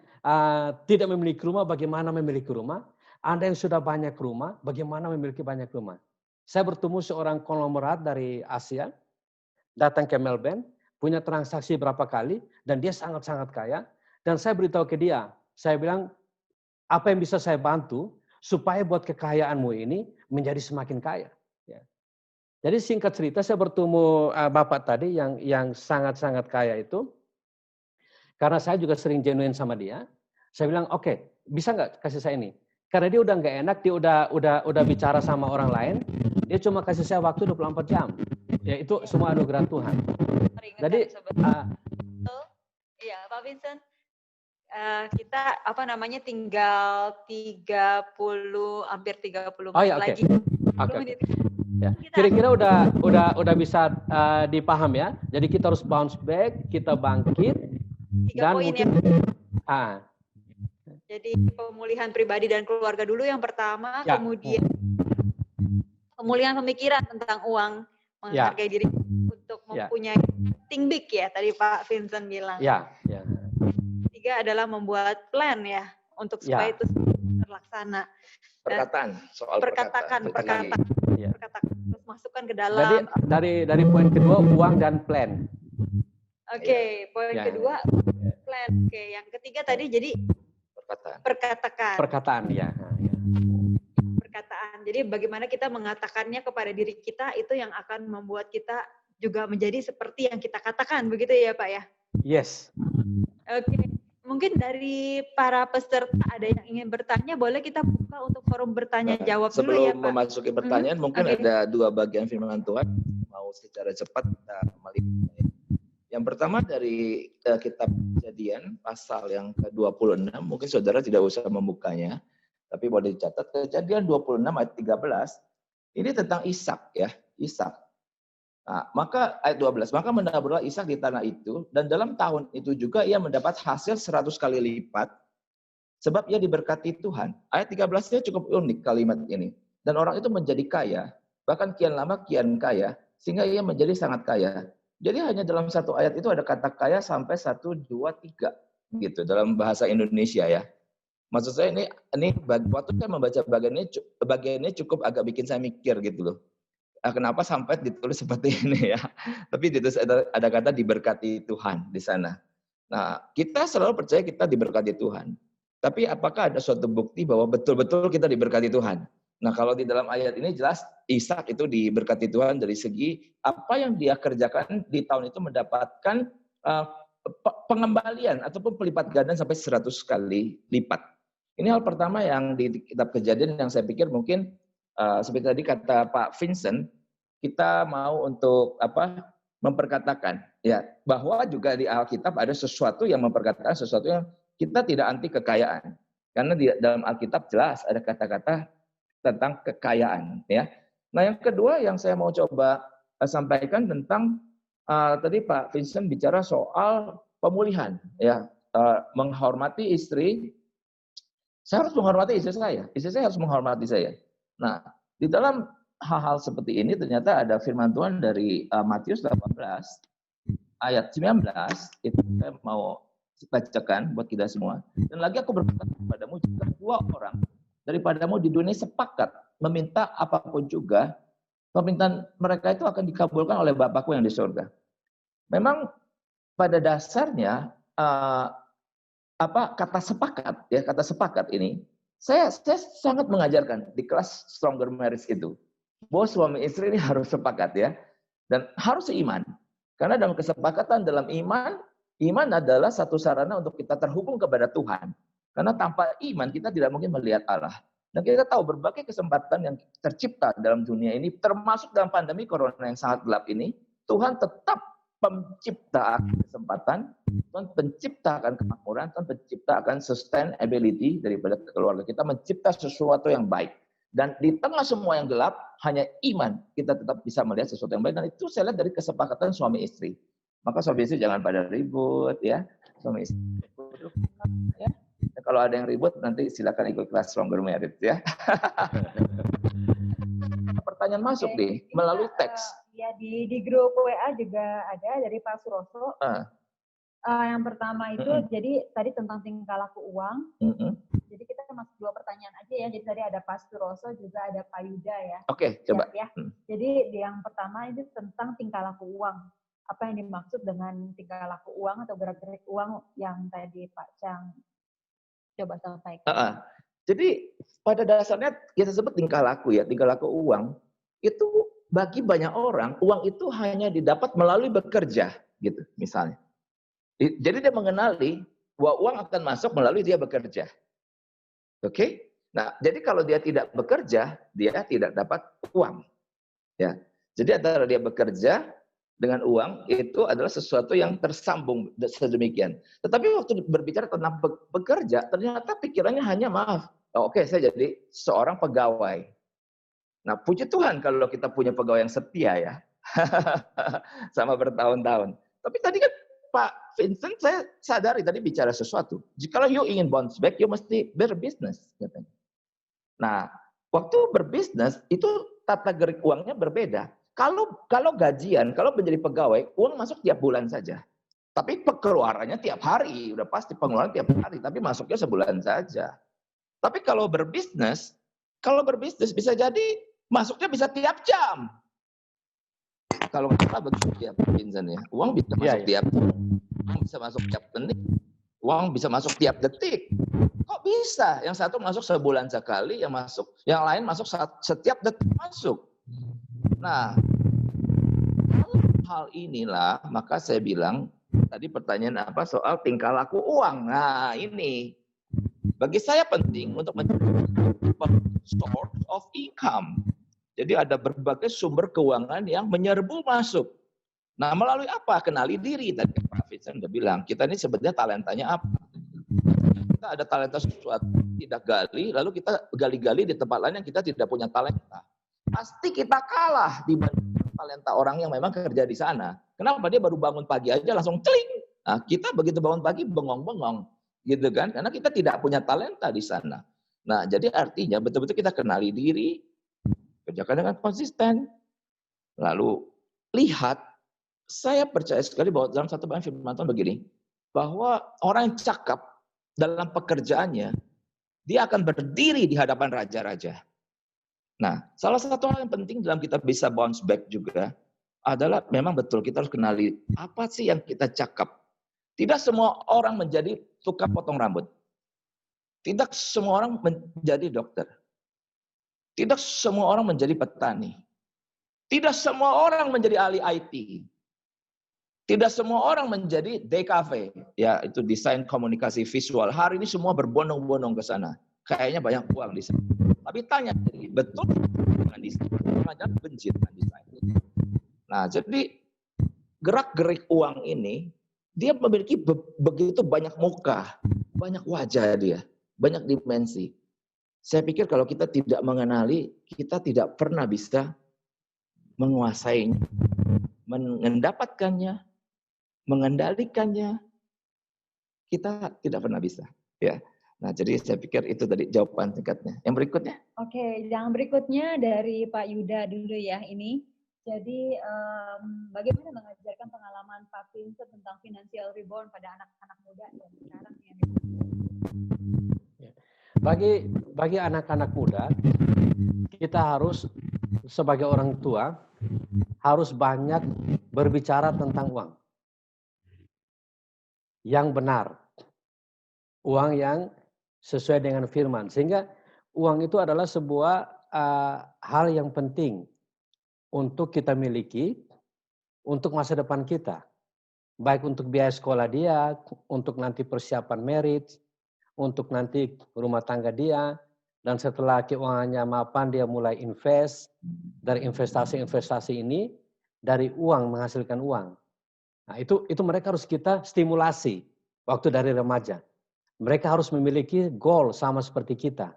tidak memiliki rumah, bagaimana memiliki rumah? Anda yang sudah banyak rumah, bagaimana memiliki banyak rumah? Saya bertemu seorang konglomerat dari Asia, datang ke Melbourne, punya transaksi berapa kali, dan dia sangat-sangat kaya. Dan saya beritahu ke dia, saya bilang, apa yang bisa saya bantu supaya buat kekayaanmu ini menjadi semakin kaya. Ya. Jadi singkat cerita, saya bertemu Bapak tadi yang sangat-sangat kaya itu, karena saya juga sering genuine sama dia. Saya bilang, oke, bisa nggak kasih saya ini? Karena dia udah nggak enak, dia udah bicara sama orang lain, dia cuma kasih saya waktu 24 jam. Ya itu semua anugerah Tuhan. Jadi, iya Pak Vincent, kita tinggal 30 menit ya, lagi. Oke. Ya. Kira-kira udah bisa dipaham ya. Jadi kita harus bounce back, kita bangkit, dan mungkin Jadi pemulihan pribadi dan keluarga dulu yang pertama, kemudian pemulihan pemikiran tentang uang, menghargai diri untuk mempunyai think big ya, tadi Pak Vincent bilang. Ketiga adalah membuat plan ya, untuk supaya itu terlaksana. Perkataan. Terus masukkan ke dalam. Jadi dari poin kedua, uang dan plan. Oke, poin kedua plan. Oke, yang ketiga tadi jadi perkataan. Perkataan. Jadi bagaimana kita mengatakannya kepada diri kita, itu yang akan membuat kita juga menjadi seperti yang kita katakan, begitu ya Pak ya? Yes. Oke. Mungkin dari para peserta ada yang ingin bertanya, boleh kita buka untuk forum bertanya jawab dulu ya Pak. Sebelum memasuki pertanyaan, mungkin ada dua bagian firman Tuhan, mau secara cepat kita melihat. Yang pertama dari kitab Kejadian, pasal yang ke-26, mungkin saudara tidak usah membukanya, tapi boleh dicatat. Kejadian 26 ayat 13, ini tentang Ishak ya, Ishak. Nah, maka ayat 12, maka menaburlah Ishak di tanah itu, dan dalam tahun itu juga ia mendapat hasil 100 kali lipat, sebab ia diberkati Tuhan. Ayat 13-nya cukup unik kalimat ini. Dan orang itu menjadi kaya, bahkan kian lama kian kaya, sehingga ia menjadi sangat kaya. Jadi hanya dalam satu ayat itu ada kata kaya sampai 1, 2, 3 gitu dalam bahasa Indonesia ya. Maksud saya ini waktu saya membaca bagiannya cukup agak bikin saya mikir gitu loh. Kenapa sampai ditulis seperti ini ya? Tapi ditulis ada kata diberkati Tuhan di sana. Nah, kita selalu percaya kita diberkati Tuhan. Tapi apakah ada suatu bukti bahwa betul-betul kita diberkati Tuhan? Nah, kalau di dalam ayat ini jelas Ishak itu diberkati Tuhan dari segi apa yang dia kerjakan di tahun itu mendapatkan pengembalian ataupun pelipat ganda sampai 100 kali lipat. Ini hal pertama yang di kitab Kejadian yang saya pikir mungkin seperti tadi kata Pak Vincent, kita mau untuk memperkatakan ya bahwa juga di Alkitab ada sesuatu yang memperkatakan sesuatu yang kita tidak anti kekayaan. Karena di dalam Alkitab jelas ada kata-kata tentang kekayaan ya. Nah, yang kedua yang saya mau coba sampaikan tentang tadi Pak Vincent bicara soal pemulihan ya, menghormati istri. Saya harus menghormati istri saya harus menghormati saya. Nah, di dalam hal-hal seperti ini ternyata ada firman Tuhan dari Matius 18 ayat 19, itu saya mau bacakan buat kita semua. Dan lagi aku berkata kepadamu, jika 2 orang daripadamu di dunia sepakat meminta apapun juga, permintaan mereka itu akan dikabulkan oleh Bapakku yang di surga. Memang pada dasarnya kata sepakat ini saya sangat mengajarkan di kelas Stronger Marriage itu bahwa suami istri ini harus sepakat ya, dan harus seiman. Karena dalam kesepakatan dalam iman adalah satu sarana untuk kita terhubung kepada Tuhan. Karena tanpa iman kita tidak mungkin melihat Allah. Dan kita tahu berbagai kesempatan yang tercipta dalam dunia ini, termasuk dalam pandemi corona yang sangat gelap ini, Tuhan tetap penciptaan kesempatan, Tuhan penciptakan kemakmuran, Tuhan penciptakan sustainability daripada keluarga kita, mencipta sesuatu yang baik. Dan di tengah semua yang gelap, hanya iman kita tetap bisa melihat sesuatu yang baik. Dan itu saya lihat dari kesepakatan suami istri. Maka suami istri jangan pada ribut ya, suami istri ya. Kalau ada yang ribut nanti silakan ikut kelas Stronger Marriage ya. Pertanyaan masuk nih melalui teks. Ya di grup WA juga ada dari Pak Suroso. Yang pertama itu jadi tadi tentang tingkah laku uang. Jadi kita masuk 2 pertanyaan aja ya. Jadi tadi ada Pak Suroso juga ada Pak Yuda ya. Oke, coba. Ya. Jadi yang pertama itu tentang tingkah laku uang. Apa yang dimaksud dengan tingkah laku uang atau gerak-gerik uang yang tadi Pak Chang coba sampaikan. Jadi pada dasarnya kita sebut tingkah laku ya, tingkah laku uang itu bagi banyak orang uang itu hanya didapat melalui bekerja gitu misalnya. Jadi dia mengenali bahwa uang akan masuk melalui dia bekerja. Oke? Nah, jadi kalau dia tidak bekerja, dia tidak dapat uang. Ya. Jadi antara dia bekerja dengan uang itu adalah sesuatu yang tersambung sedemikian. Tetapi waktu berbicara tentang bekerja, ternyata pikirannya hanya saya jadi seorang pegawai. Nah, puji Tuhan kalau kita punya pegawai yang setia ya. Sama bertahun-tahun. Tapi tadi kan Pak Vincent saya sadari tadi bicara sesuatu. Jikalau you ingin bounce back, you mesti berbisnis. Katanya. Nah, waktu berbisnis itu tata gerik uangnya berbeda. Kalau gajian, kalau menjadi pegawai, uang masuk tiap bulan saja. Tapi pengeluarannya tiap hari, udah pasti pengeluaran tiap hari, tapi masuknya sebulan saja. Tapi kalau berbisnis bisa jadi masuknya bisa tiap jam. Kalau nggak salah begitu ya, Vincent ya. Uang bisa masuk tiap jam, uang bisa masuk tiap menit, uang bisa masuk tiap detik. Kok bisa? Yang satu masuk sebulan sekali, yang lain masuk setiap detik masuk. Nah, hal inilah maka saya bilang tadi pertanyaan soal tingkah laku uang. Nah, ini bagi saya penting untuk mencari source of income. Jadi ada berbagai sumber keuangan yang menyerbu masuk. Nah, melalui apa? Kenali diri. Tadi Pak Vincent sudah bilang, kita ini sebenarnya talentanya apa? Kita ada talenta sesuatu, tidak gali, lalu kita gali-gali di tempat lain yang kita tidak punya talenta. Pasti kita kalah dibanding talenta orang yang memang kerja di sana. Kenapa? Dia baru bangun pagi aja langsung celing. Nah, kita begitu bangun pagi bengong-bengong, gitu kan? Karena kita tidak punya talenta di sana. Nah, jadi artinya betul-betul kita kenali diri, kerjakan dengan konsisten. Lalu lihat, saya percaya sekali bahwa dalam satu bagian firman Tuhan begini, bahwa orang yang cakap dalam pekerjaannya, dia akan berdiri di hadapan raja-raja. Nah, salah satu hal yang penting dalam kita bisa bounce back juga adalah memang betul kita harus kenali apa sih yang kita cakap. Tidak semua orang menjadi tukang potong rambut. Tidak semua orang menjadi dokter. Tidak semua orang menjadi petani. Tidak semua orang menjadi ahli IT. Tidak semua orang menjadi DKV. Ya, itu desain komunikasi visual. Hari ini semua berbondong-bondong ke sana. Kayaknya banyak uang di sana. Tapi tanya, betul dengan desain? Jangan benci dengan desain. Nah, jadi gerak-gerik uang ini, dia memiliki begitu banyak muka, banyak wajah dia, banyak dimensi. Saya pikir kalau kita tidak mengenali, kita tidak pernah bisa menguasainya, mendapatkannya, mengendalikannya, kita tidak pernah bisa. Ya. Nah, jadi saya pikir itu tadi jawaban singkatnya. Yang berikutnya? Oke, yang berikutnya dari Pak Yuda dulu ya ini. Jadi bagaimana mengajarkan pengalaman Pak Vincent tentang financial reborn pada anak-anak muda dan sekarang yang bagi anak-anak muda, kita harus sebagai orang tua harus banyak berbicara tentang uang yang benar, uang yang sesuai dengan firman, sehingga uang itu adalah sebuah hal yang penting untuk kita miliki untuk masa depan kita. Baik untuk biaya sekolah dia, untuk nanti persiapan marriage, untuk nanti rumah tangga dia, dan setelah keuangannya mapan dia mulai invest. Dari investasi-investasi ini, dari uang menghasilkan uang. Nah itu mereka harus kita stimulasi waktu dari remaja. Mereka harus memiliki goal sama seperti kita.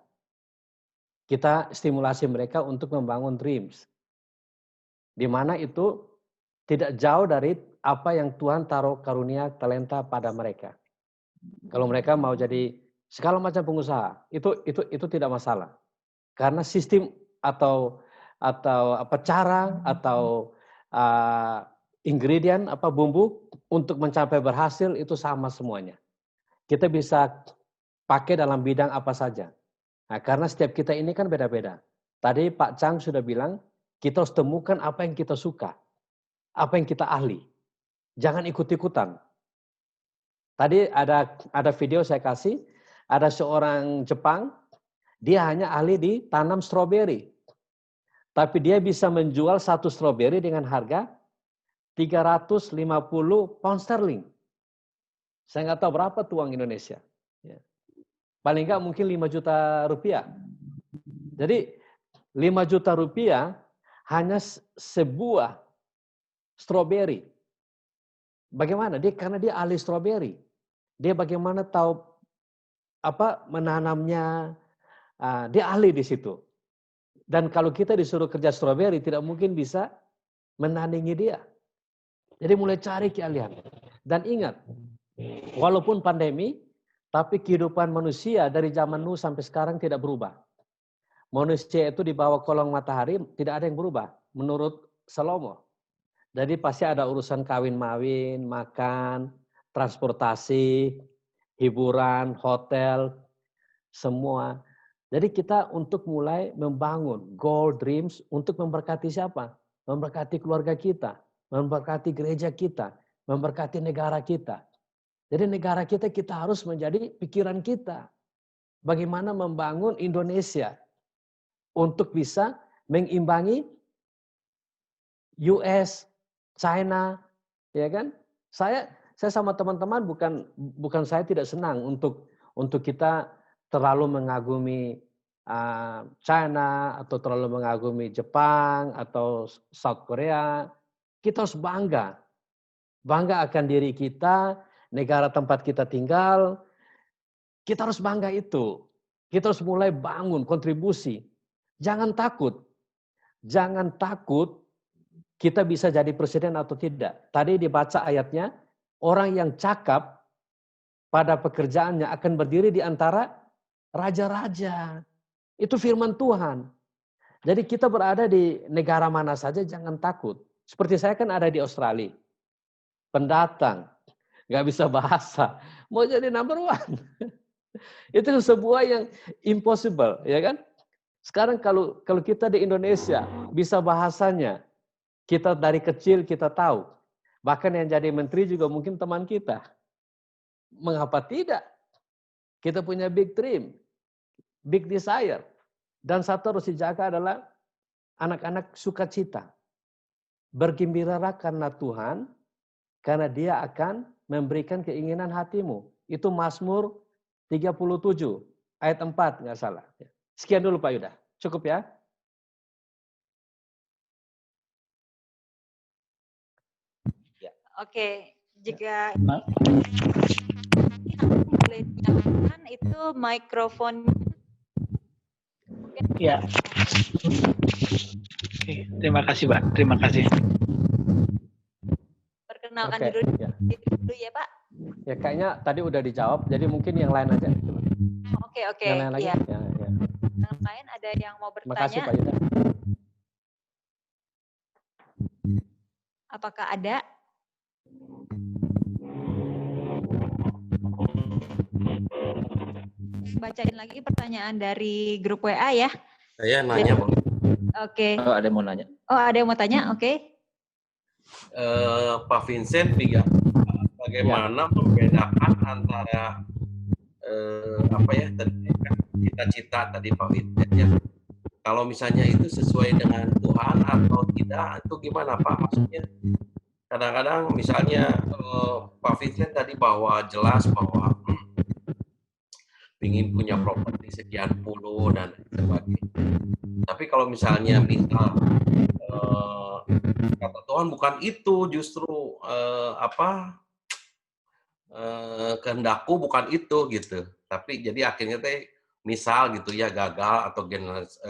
Kita stimulasi mereka untuk membangun dreams. Di mana itu tidak jauh dari apa yang Tuhan taruh karunia talenta pada mereka. Kalau mereka mau jadi segala macam pengusaha, itu tidak masalah. Karena sistem atau apa cara atau ingredient bumbu untuk mencapai berhasil itu sama semuanya. Kita bisa pakai dalam bidang apa saja. Nah, karena setiap kita ini kan beda-beda. Tadi Pak Chang sudah bilang, kita harus temukan apa yang kita suka. Apa yang kita ahli. Jangan ikut-ikutan. Tadi ada video saya kasih, ada seorang Jepang, dia hanya ahli di tanam stroberi. Tapi dia bisa menjual satu stroberi dengan harga 350 pound sterling. Saya nggak tahu berapa tuh uang Indonesia. Paling nggak mungkin 5 juta rupiah. Jadi 5 juta rupiah hanya sebuah stroberi. Bagaimana? Karena dia ahli stroberi. Dia bagaimana tahu menanamnya. Dia ahli di situ. Dan kalau kita disuruh kerja stroberi, tidak mungkin bisa menandingi dia. Jadi mulai cari keahlian. Dan ingat, walaupun pandemi, tapi kehidupan manusia dari zaman Nuh sampai sekarang tidak berubah. Manusia itu di bawah kolong matahari tidak ada yang berubah, menurut Salomo. Jadi pasti ada urusan kawin-mawin, makan, transportasi, hiburan, hotel, semua. Jadi kita untuk mulai membangun goal, dreams untuk memberkati siapa? Memberkati keluarga kita, memberkati gereja kita, memberkati negara kita. Jadi negara kita harus menjadi pikiran kita. Bagaimana membangun Indonesia untuk bisa mengimbangi US, China, ya kan? Saya sama teman-teman bukan saya tidak senang untuk kita terlalu mengagumi China atau terlalu mengagumi Jepang atau South Korea. Kita harus bangga akan diri kita, negara tempat kita tinggal. Kita harus bangga itu. Kita harus mulai bangun kontribusi. Jangan takut kita bisa jadi presiden atau tidak. Tadi dibaca ayatnya, orang yang cakap pada pekerjaannya akan berdiri di antara raja-raja. Itu firman Tuhan. Jadi kita berada di negara mana saja jangan takut. Seperti saya kan ada di Australia. Pendatang, nggak bisa bahasa, mau jadi number one. Itu sebuah yang impossible, ya kan? Sekarang kalau kita di Indonesia bisa bahasanya, kita dari kecil kita tahu. Bahkan yang jadi menteri juga mungkin teman kita. Mengapa tidak? Kita punya big dream, big desire. Dan satu harus dijaga adalah anak-anak sukacita. Bergembiralah karena Tuhan, karena Dia akan memberikan keinginan hatimu. Itu Mazmur 37 ayat 4 nggak salah. Sekian dulu Pak Yuda. Cukup ya? Oke, jika boleh dinyalakan itu mikrofon. Ya. Oke, terima kasih, Pak. Terima kasih. Perkenalkan Oke, dulu ya, Pak. Ya kayaknya tadi udah dijawab, jadi mungkin yang lain aja. Oke. Yang lain lagi? Ya. Ya. Yang lain ada yang mau bertanya? Makasih Pak Yuda. Apakah ada? Bacain lagi pertanyaan dari grup WA ya. Saya nanya, Bang. Oke. Oh, ada yang mau nanya. Oh, ada yang mau tanya? Oke. Pak Vincent, bagaimana membedakan antara cita-cita tadi Pak Vincent ya? Kalau misalnya itu sesuai dengan Tuhan atau tidak, itu gimana Pak? Maksudnya kadang-kadang misalnya Pak Vincent tadi jelas bahwa ingin punya properti sekian puluh dan sebagainya. Tapi kalau misalnya kata Tuhan bukan itu, justru kehendakku bukan itu gitu. Tapi jadi akhirnya misal gitu ya gagal atau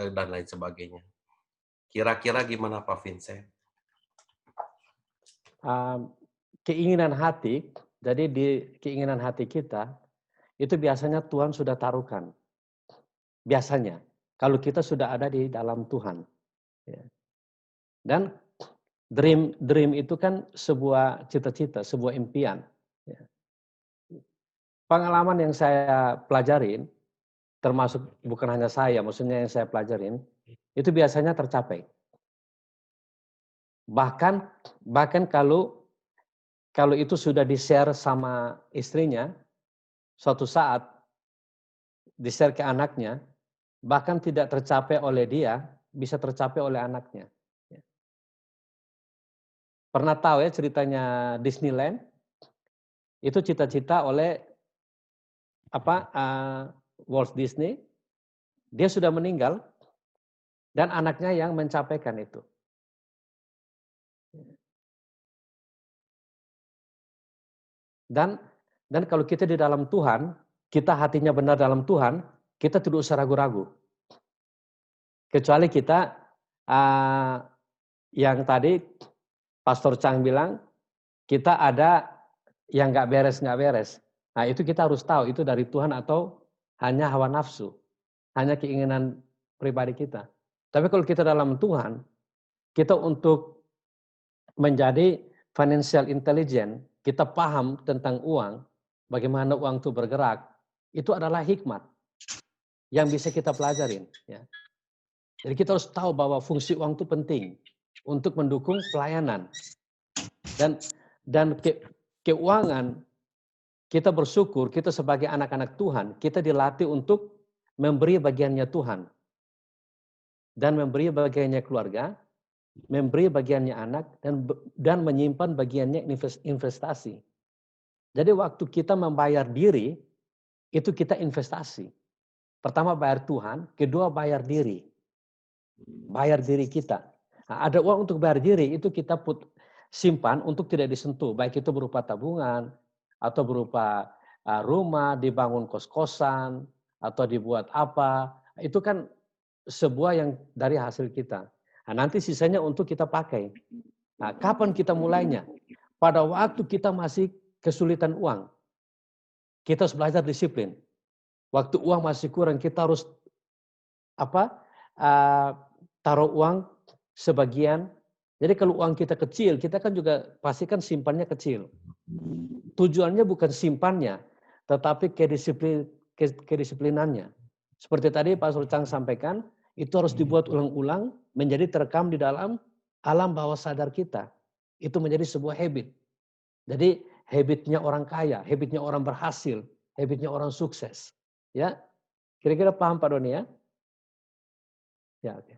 dan lain sebagainya. Kira-kira gimana Pak Vincent? Keinginan hati, jadi di keinginan hati kita itu biasanya Tuhan sudah taruhkan. Biasanya kalau kita sudah ada di dalam Tuhan. Dan dream itu kan sebuah cita-cita, sebuah impian. Pengalaman yang saya pelajarin, termasuk bukan hanya saya, maksudnya yang saya pelajarin, itu biasanya tercapai. Bahkan kalau itu sudah di-share sama istrinya, suatu saat di-share ke anaknya, bahkan tidak tercapai oleh dia, bisa tercapai oleh anaknya. Pernah tahu ya ceritanya Disneyland? Itu cita-cita oleh Walt Disney. Dia sudah meninggal dan anaknya yang mencapaikan itu. Dan kalau kita di dalam Tuhan, kita hatinya benar dalam Tuhan, kita tidak usah ragu-ragu. Kecuali kita yang tadi Pastor Chang bilang, kita ada yang nggak beres. Nah itu kita harus tahu itu dari Tuhan atau hanya hawa nafsu, hanya keinginan pribadi kita. Tapi kalau kita dalam Tuhan, kita untuk menjadi financial intelligence, kita paham tentang uang, bagaimana uang itu bergerak, itu adalah hikmat yang bisa kita pelajarin. Ya. Jadi kita harus tahu bahwa fungsi uang itu penting untuk mendukung pelayanan. Dan keuangan, kita bersyukur, kita sebagai anak-anak Tuhan, kita dilatih untuk memberi bagiannya Tuhan. Dan memberi bagiannya keluarga, memberi bagiannya anak, dan menyimpan bagiannya investasi. Jadi waktu kita membayar diri, itu kita investasi. Pertama bayar Tuhan, kedua bayar diri. Bayar diri kita. Nah, ada uang untuk bayar diri, itu kita simpan untuk tidak disentuh. Baik itu berupa tabungan, atau berupa rumah, dibangun kos-kosan, atau dibuat apa. Itu kan sebuah yang dari hasil kita. Nah, nanti sisanya untuk kita pakai. Nah, kapan kita mulainya? Pada waktu kita masih kesulitan uang. Kita harus belajar disiplin. Waktu uang masih kurang, kita harus taruh uang sebagian. Jadi kalau uang kita kecil, kita kan juga pastikan simpannya kecil. Tujuannya bukan simpannya, tetapi kedisiplinannya. Seperti tadi Pak Surcang sampaikan, itu harus dibuat ulang-ulang, menjadi terekam di dalam alam bawah sadar kita. Itu menjadi sebuah habit. Jadi habitnya orang kaya, habitnya orang berhasil, habitnya orang sukses. Ya, kira-kira paham Pak Doni ya? Ya, oke.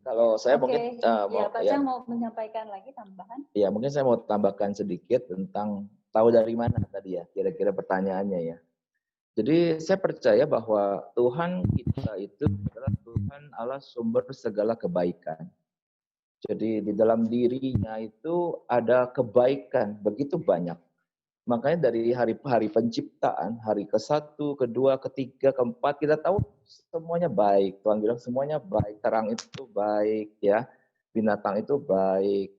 Kalau saya mungkin Pak Chang mau menyampaikan lagi tambahan? Ya, mungkin saya mau tambahkan sedikit tentang tahu dari mana tadi ya, kira-kira pertanyaannya ya. Jadi saya percaya bahwa Tuhan kita itu adalah Tuhan Allah sumber segala kebaikan. Jadi di dalam dirinya itu ada kebaikan begitu banyak. Makanya dari hari penciptaan, hari ke-1, ke-2, ke-3, ke-4, kita tahu semuanya baik. Tuhan bilang semuanya baik. Terang itu baik, ya. Binatang itu baik.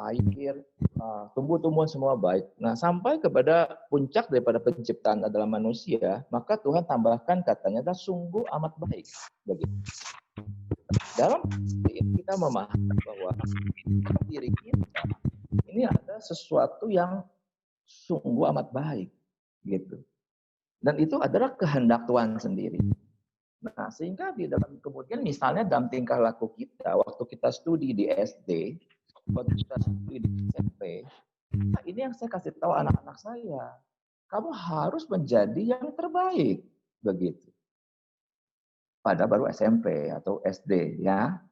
Air, tumbuh-tumbuhan semua baik. Nah, sampai kepada puncak daripada penciptaan adalah manusia, maka Tuhan tambahkan katanya adalah sungguh amat baik. Begitu. Dalam ini kita memahami bahwa diri kita ini ada sesuatu yang sungguh amat baik, gitu. Dan itu adalah kehendak Tuhan sendiri. Nah, sehingga di dalam kemudian misalnya dalam tingkah laku kita, waktu kita studi di SD, waktu kita studi di SMP, nah ini yang saya kasih tahu anak-anak saya, kamu harus menjadi yang terbaik, begitu. Pada baru SMP atau SD, ya.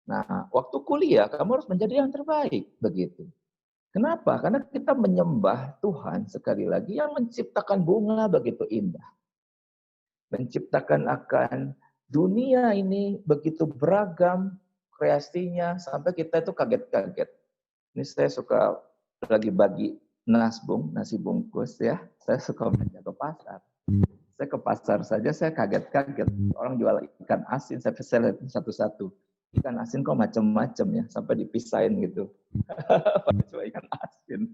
Nah, waktu kuliah kamu harus menjadi yang terbaik, begitu. Kenapa? Karena kita menyembah Tuhan sekali lagi yang menciptakan bunga begitu indah. Menciptakan akan dunia ini begitu beragam kreasinya sampai kita itu kaget-kaget. Ini saya suka lagi bagi nasi bungkus ya. Saya suka belanja ke pasar. Saya ke pasar saja saya kaget-kaget. Orang jual ikan asin, saya lihat satu-satu. Ikan asin kok macam-macam ya, sampai dipisahin gitu. Cuma ikan asin,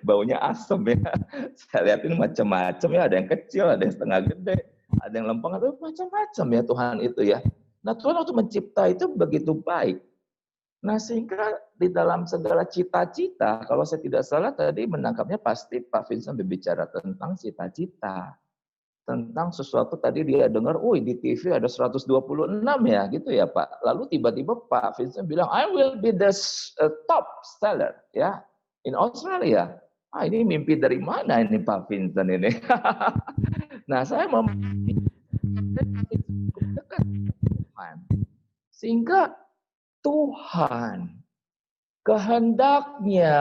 baunya asem ya. Saya lihat ini macam-macam ya, ada yang kecil, ada yang setengah gede, ada yang lempeng, ada macam-macam ya Tuhan itu ya. Nah Tuhan waktu mencipta itu begitu baik. Nah sehingga di dalam segala cita-cita, kalau saya tidak salah tadi menangkapnya pasti Pak Vincent berbicara tentang cita-cita. Tentang sesuatu tadi dia dengar, di TV ada 126 ya, gitu ya Pak. Lalu tiba-tiba Pak Vincent bilang, I will be the top seller ya in Australia. Ini mimpi dari mana ini Pak Vincent ini? Nah, saya mau dekat Tuhan. Sehingga Tuhan kehendaknya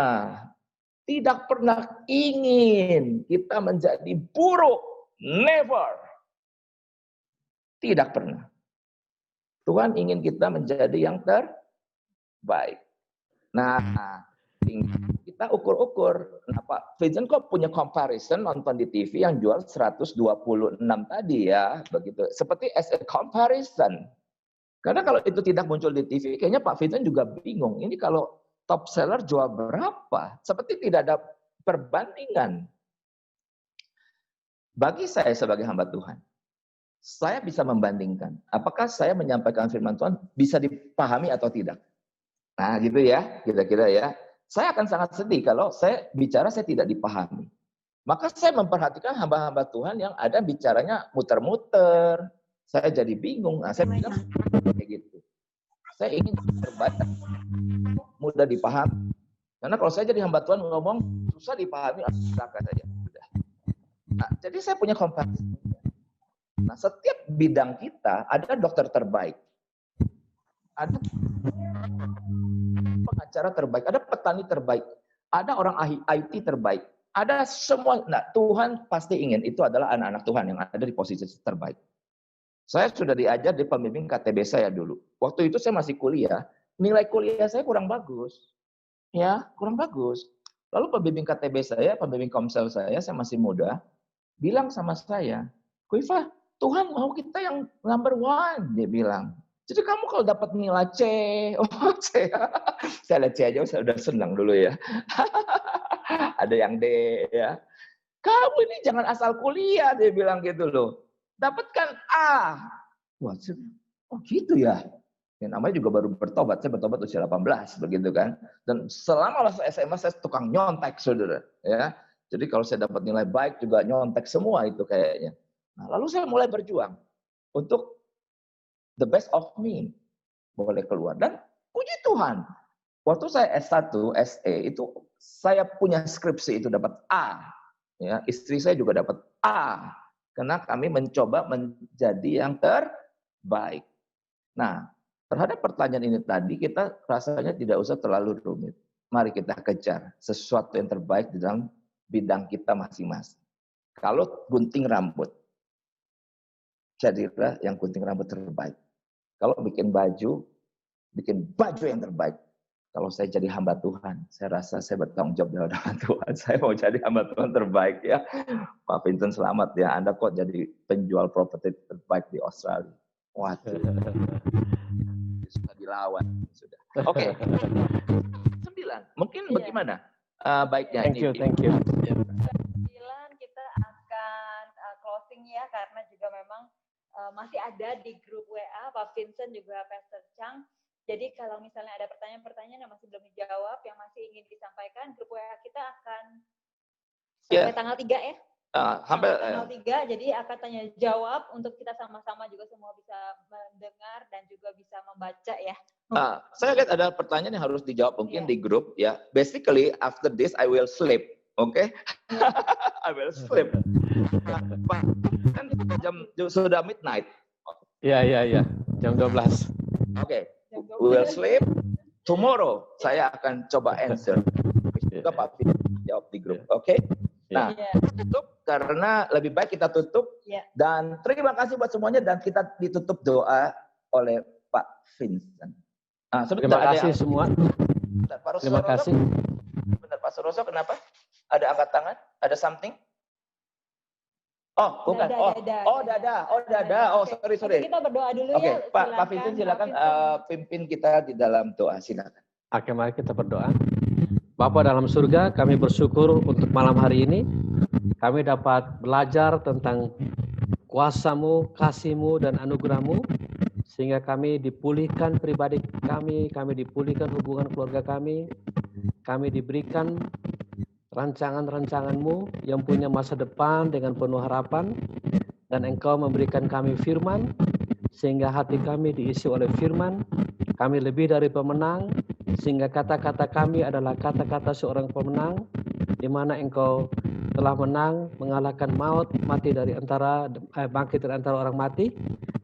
tidak pernah ingin kita menjadi buruk. Never. Tidak pernah. Tuhan ingin kita menjadi yang terbaik. Nah, kita ukur-ukur. Nah, Pak Vincent kok punya comparison nonton di TV yang jual 126 tadi ya, begitu. Seperti as a comparison. Karena kalau itu tidak muncul di TV, kayaknya Pak Vincent juga bingung. Ini kalau top seller jual berapa? Seperti tidak ada perbandingan. Bagi saya sebagai hamba Tuhan, saya bisa membandingkan. Apakah saya menyampaikan firman Tuhan bisa dipahami atau tidak? Nah gitu ya, kira-kira ya. Saya akan sangat sedih kalau saya bicara saya tidak dipahami. Maka saya memperhatikan hamba-hamba Tuhan yang ada bicaranya muter-muter. Saya jadi bingung. Nah, saya bilang kayak gitu. Saya ingin terbaik, mudah dipahami. Karena kalau saya jadi hamba Tuhan ngomong susah dipahami, silakan saja. Nah, jadi saya punya komparasi. Nah, setiap bidang kita ada dokter terbaik, ada pengacara terbaik, ada petani terbaik, ada orang IT terbaik, ada semua. Nah, Tuhan pasti ingin itu adalah anak-anak Tuhan yang ada di posisi terbaik. Saya sudah diajar di pembimbing KTB saya dulu. Waktu itu saya masih kuliah, nilai kuliah saya kurang bagus, ya kurang bagus. Lalu pembimbing KTB saya, pembimbing komsel saya masih muda. Bilang sama saya, Kuifa, Tuhan mau kita yang number one, dia bilang. Jadi kamu kalau dapat nilai C, C, saya lihat C aja, saya udah senang dulu ya. Ada yang D ya. Kamu ini jangan asal kuliah, dia bilang gitu loh. Dapatkan A. Wah, gitu ya. Ya, namanya juga baru bertobat, saya bertobat usia 18, begitu kan. Dan selama masa SMA saya tukang nyontek, saudara. Ya. Jadi kalau saya dapat nilai baik juga nyontek semua itu kayaknya. Nah, lalu saya mulai berjuang untuk the best of me. Boleh keluar. Dan puji Tuhan. Waktu saya S1, SE itu saya punya skripsi itu dapat A. Ya, istri saya juga dapat A. Karena kami mencoba menjadi yang terbaik. Nah, terhadap pertanyaan ini tadi, kita rasanya tidak usah terlalu rumit. Mari kita kejar sesuatu yang terbaik di dalam bidang kita masing-masing. Kalau gunting rambut, jadilah yang gunting rambut terbaik. Kalau bikin baju yang terbaik. Kalau saya jadi hamba Tuhan, saya rasa saya bertanggung jawab di hadapan Tuhan. Saya mau jadi hamba Tuhan terbaik ya. Pak Vincent selamat ya, Anda kok jadi penjual properti terbaik di Australia. Waduh, sudah dilawan. Sudah. Oke. 9. Mungkin bagaimana baiknya ini? Thank you. 9 kita akan closing ya, karena juga memang masih ada di grup WA Pak Vincent juga Pastor Chang. Jadi kalau misalnya ada pertanyaan-pertanyaan yang masih belum dijawab, yang masih ingin disampaikan, grup WA kita akan sampai tanggal 3 ya. Sampai tanggal 3, jadi akan tanya jawab untuk kita sama-sama juga semua bisa mendengar dan juga bisa membaca ya. Saya lihat ada pertanyaan yang harus dijawab mungkin di grup ya. Basically after this I will sleep, okay? I will sleep. Kan jam sudah midnight. Iya. Jam 12. Oke. We will sleep. Tomorrow saya akan coba answer. Juga Pak Fit jawab di grup, oke? Nah, tutup karena lebih baik kita tutup. Dan terima kasih buat semuanya dan kita ditutup doa oleh Pak Vincent. Terima kasih semua. Terima kasih. Benar, Pak Suroso, kenapa? Ada angkat tangan? Ada something? Oh, bukan. Dada. Oh, sorry. Kita berdoa dulu ya. Oke, Pak Vincent silakan pimpin kita di dalam doa, silakan. Oke, mari kita berdoa. Bapa dalam surga, kami bersyukur untuk malam hari ini. Kami dapat belajar tentang kuasa-Mu, kasih-Mu, dan anugerah-Mu. Sehingga kami dipulihkan pribadi kami dipulihkan hubungan keluarga kami diberikan rancangan-rancangan-Mu yang punya masa depan dengan penuh harapan, dan Engkau memberikan kami firman, sehingga hati kami diisi oleh firman, kami lebih dari pemenang, sehingga kata-kata kami adalah kata-kata seorang pemenang, di mana Engkau telah menang, mengalahkan maut, bangkit dari antara orang mati,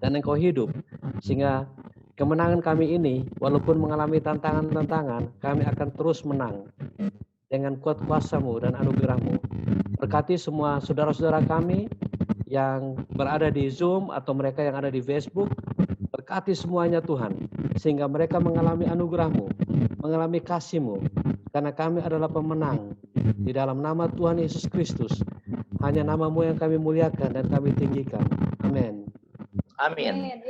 dan Engkau hidup, sehingga kemenangan kami ini, walaupun mengalami tantangan-tantangan, kami akan terus menang dengan kuat kuasa-Mu dan anugerah-Mu. Berkati semua saudara-saudara kami yang berada di Zoom atau mereka yang ada di Facebook. Berkati semuanya Tuhan, sehingga mereka mengalami anugerah-Mu, mengalami kasih-Mu, karena kami adalah pemenang. Di dalam nama Tuhan Yesus Kristus, hanya nama-Mu yang kami muliakan dan kami tinggikan. Amin. Amin.